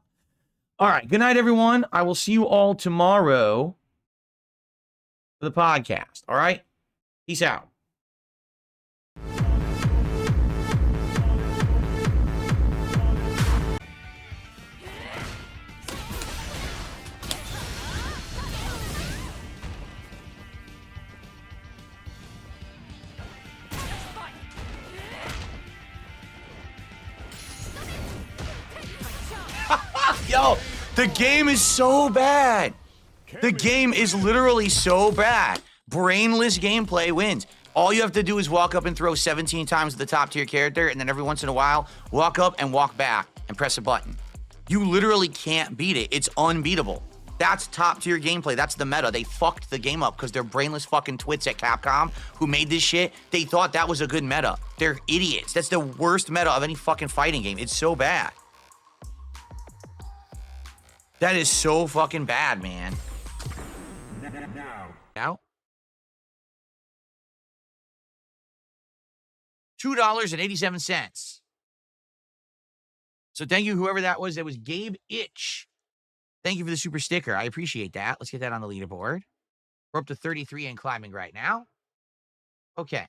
right. Good night, everyone. I will see you all tomorrow for the podcast. All right? Peace out. Yo, the game is so bad. The game is literally so bad. Brainless gameplay wins. All you have to do is walk up and throw 17 times with the top tier character, and then every once in a while, walk up and walk back and press a button. You literally can't beat it. It's unbeatable. That's top tier gameplay. That's the meta. They fucked the game up because they're brainless fucking twits at Capcom who made this shit. They thought that was a good meta. They're idiots. That's the worst meta of any fucking fighting game. It's so bad. That is so fucking bad, man. Now? $2.87. So thank you, whoever that was. That was Gabe Itch. Thank you for the super sticker. I appreciate that. Let's get that on the leaderboard. We're up to 33 and climbing right now. Okay.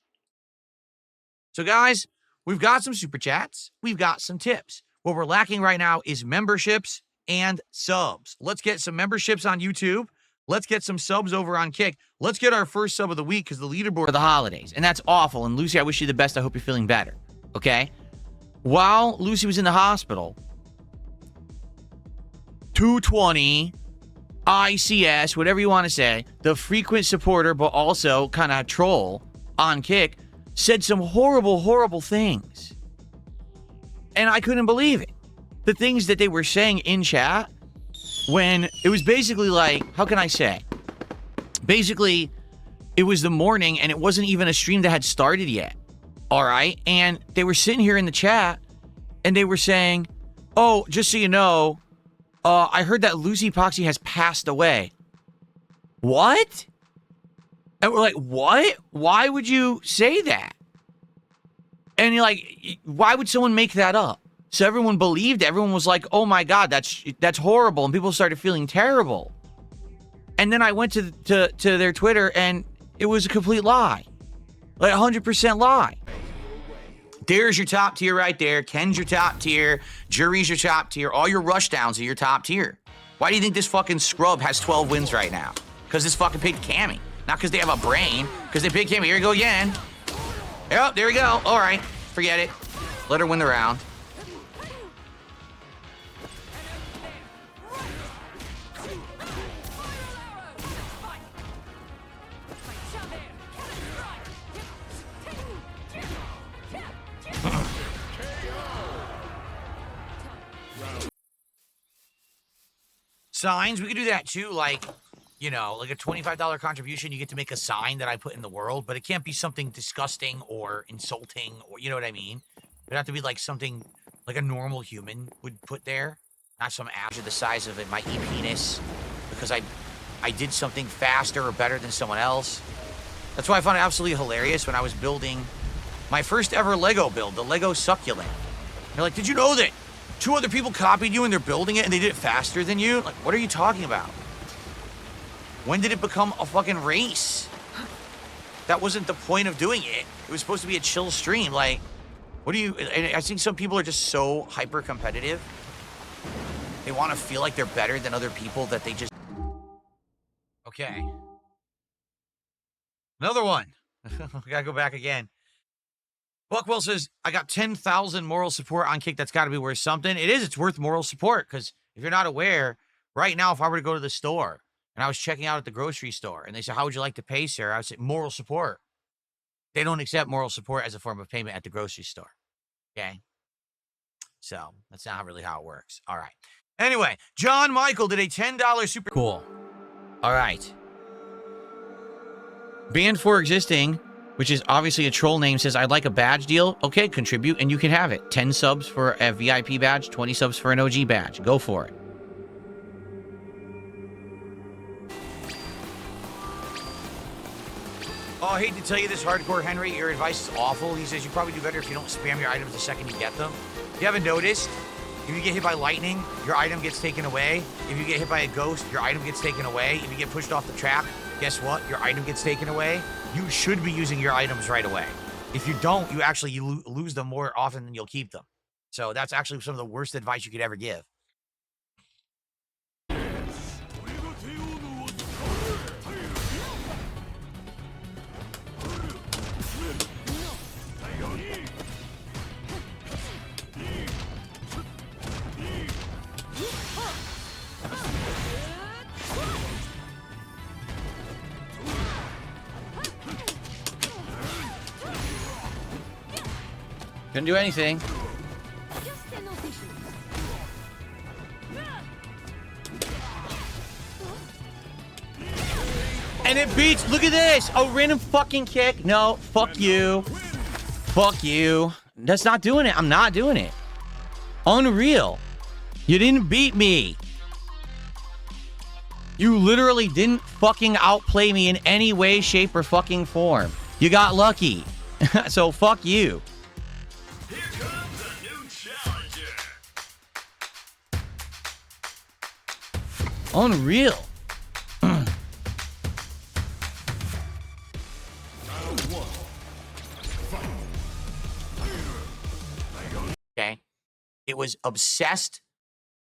So guys, we've got some super chats. We've got some tips. What we're lacking right now is memberships and subs. Let's get some memberships on YouTube. Let's get some subs over on Kick. Let's get our first sub of the week because the leaderboard for the holidays. And that's awful. And Lucy, I wish you the best. I hope you're feeling better. Okay? While Lucy was in the hospital, 220 ICS, whatever you want to say, the frequent supporter, but also kind of troll on Kick, said some horrible, horrible things. And I couldn't believe it. The things that they were saying in chat, when it was basically like, how can I say? Basically, it was the morning and it wasn't even a stream that had started yet. All right. And they were sitting here in the chat and they were saying, oh, just so you know, I heard that Lucy Poxy has passed away. What? And we're like, what? Why would you say that? And you're like, why would someone make that up? So everyone believed it. Everyone was like, oh my God, that's horrible. And people started feeling terrible. And then I went to their Twitter and it was a complete lie. Like 100% lie. There's your top tier right there. Ken's your top tier. Jury's your top tier. All your rushdowns are your top tier. Why do you think this fucking scrub has 12 wins right now? Because this fucking picked Cammy. Not because they have a brain. Because they picked Cammy. Here we go again. Yep, there we go. All right. Forget it. Let her win the round. Signs, we could do that too, like, you know, like a $25 contribution, you get to make a sign that I put in the world, but it can't be something disgusting or insulting, or you know what I mean? It'd have to be like something like a normal human would put there, not some ass the size of my e-penis, because I did something faster or better than someone else. That's why I found it absolutely hilarious when I was building my first ever Lego build, the Lego Succulent. They're like, did you know that 2 other people copied you and they're building it and they did it faster than you? Like, what are you talking about? When did it become a fucking race? That wasn't the point of doing it. It was supposed to be a chill stream. Like, what do you... And I think some people are just so hyper competitive. They want to feel like they're better than other people that they just... Okay. Another one. We gotta go back again. Buckwell says, I got 10,000 moral support on Kick. That's got to be worth something. It is. It's worth moral support because if you're not aware, right now, if I were to go to the store and I was checking out at the grocery store and they said, how would you like to pay, sir? I would say, moral support. They don't accept moral support as a form of payment at the grocery store. Okay? So that's not really how it works. All right. Anyway, John Michael did a $10 super... Cool. All right. Banned for existing... which is obviously a troll name, says, I'd like a badge deal. Okay, contribute, and you can have it. 10 subs for a VIP badge, 20 subs for an OG badge. Go for it. Oh, I hate to tell you this, Hardcore Henry. Your advice is awful. He says you probably do better if you don't spam your items the second you get them. If you haven't noticed, if you get hit by lightning, your item gets taken away. If you get hit by a ghost, your item gets taken away. If you get pushed off the track, guess what? Your item gets taken away. You should be using your items right away. If you don't, you lose them more often than you'll keep them. So that's actually some of the worst advice you could ever give. Couldn't do anything. And it beats. Look at this. A random fucking kick. No, fuck you. Fuck you. That's not doing it. I'm not doing it. Unreal. You didn't beat me. You literally didn't fucking outplay me in any way, shape, or fucking form. You got lucky. So fuck you. Here comes a new challenger. Unreal. Okay. It was obsessed,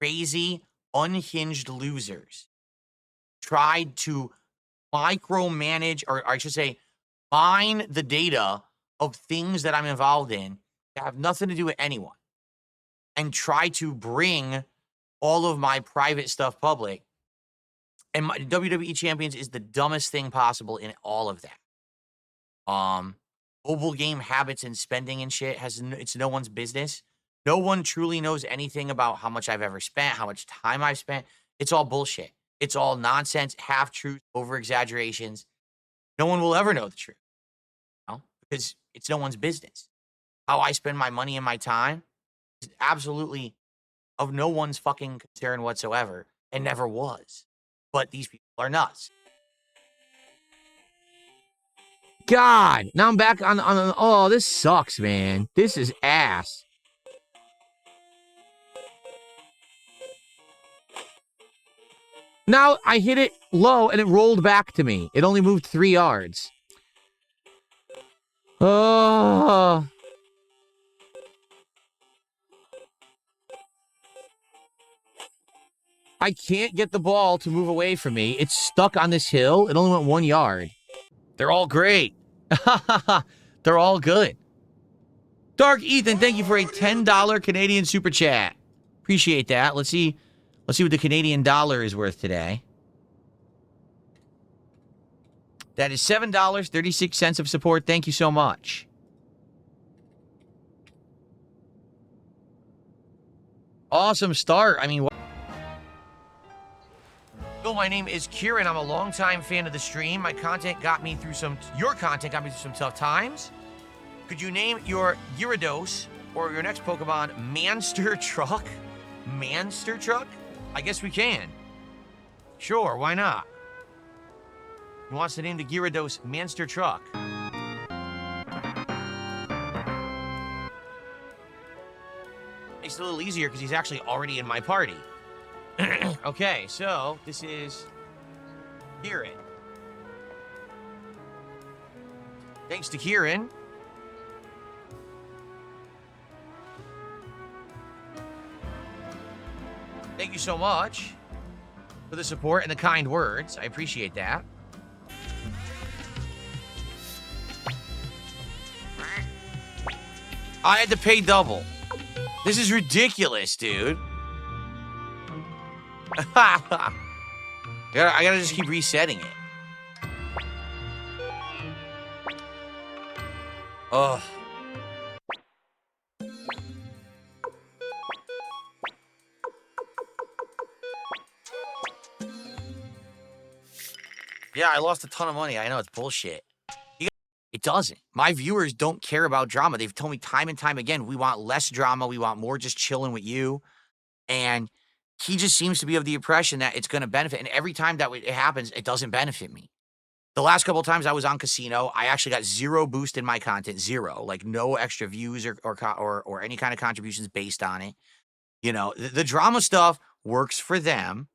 crazy, unhinged losers. Tried to micromanage, or I should say, mine the data of things that I'm involved in that have nothing to do with anyone. And try to bring all of my private stuff public. And my WWE Champions is the dumbest thing possible in all of that. Mobile game habits and spending and shit it's no one's business. No one truly knows anything about how much I've ever spent, how much time I've spent. It's all bullshit. It's all nonsense, half-truths, over-exaggerations. No one will ever know the truth, you know, because it's no one's business. How I spend my money and my time is absolutely of no one's fucking concern whatsoever, and never was. But these people are nuts. God, now I'm back on oh, this sucks, man. This is ass. Now I hit it low and it rolled back to me. It only moved 3 yards. Oh. I can't get the ball to move away from me. It's stuck on this hill. It only went 1 yard. They're all great. They're all good. Dark Ethan, thank you for a $10 Canadian super chat. Appreciate that. Let's see what the Canadian dollar is worth today. That is $7.36 of support. Thank you so much. Awesome start. I mean, Bill, my name is Kieran. I'm a longtime fan of the stream. Your content got me through some tough times. Could you name your Gyarados or your next Pokemon Manster Truck? Manster Truck? I guess we can. Sure, why not? Who wants to name the Gyarados Manster Truck? Makes it a little easier because he's actually already in my party. Okay, so this is Kieran. Thanks to Kieran. Thank you so much for the support and the kind words. I appreciate that. I had to pay double. This is ridiculous, dude. I gotta just keep resetting it. Ugh. Yeah, I lost a ton of money. I know, it's bullshit. It doesn't. My viewers don't care about drama. They've told me time and time again, we want less drama. We want more just chilling with you. And he just seems to be of the impression that it's going to benefit. And every time that it happens, it doesn't benefit me. The last couple of times I was on Casino, I actually got 0 boost in my content. 0. Like no extra views or any kind of contributions based on it. You know, the drama stuff works for them.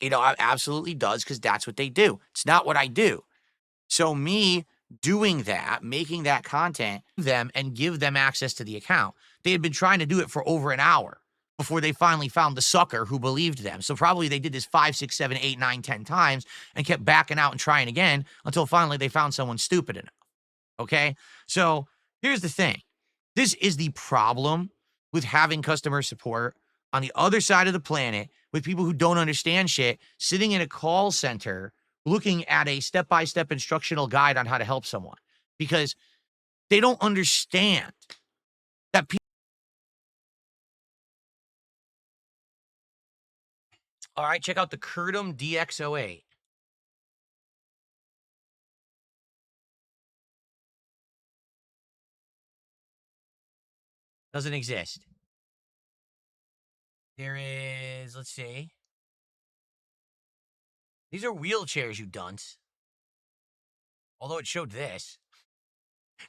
You know, it absolutely does because that's what they do. It's not what I do. So me doing that, making that content, them and give them access to the account. They had been trying to do it for over an hour before they finally found the sucker who believed them. So probably they did this 5, 6, 7, 8, 9, 10 times and kept backing out and trying again until finally they found someone stupid enough. Okay? So here's the thing. This is the problem with having customer support on the other side of the planet with people who don't understand shit, sitting in a call center looking at a step-by-step instructional guide on how to help someone because they don't understand that All right, check out the Kurdum DX08. Doesn't exist. There is, let's see. These are wheelchairs, you dunce. Although it showed this.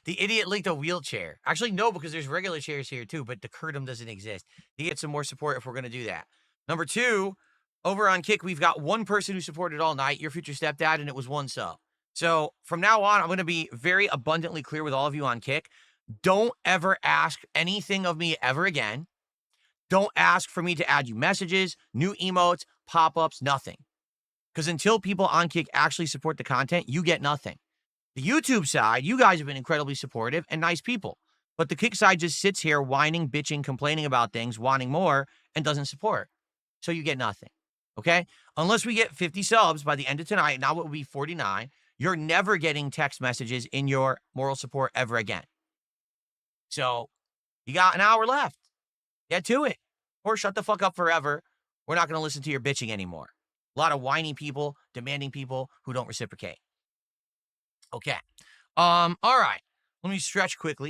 The idiot linked a wheelchair. Actually, no, because there's regular chairs here too, but the Kurdum doesn't exist. You get some more support if we're going to do that. Number 2, over on Kick, we've got one person who supported all night, your future stepdad, and it was 1 sub. So from now on, I'm going to be very abundantly clear with all of you on Kick. Don't ever ask anything of me ever again. Don't ask for me to add you messages, new emotes, pop-ups, nothing. Because until people on Kick actually support the content, you get nothing. The YouTube side, you guys have been incredibly supportive and nice people. But the Kick side just sits here whining, bitching, complaining about things, wanting more, and doesn't support. So you get nothing. Okay? Unless we get 50 subs by the end of tonight, now it will be 49, you're never getting text messages in your moral support ever again. So you got an hour left. Get to it. Or shut the fuck up forever. We're not going to listen to your bitching anymore. A lot of whiny people, demanding people who don't reciprocate. Okay. All right. Let me stretch quickly.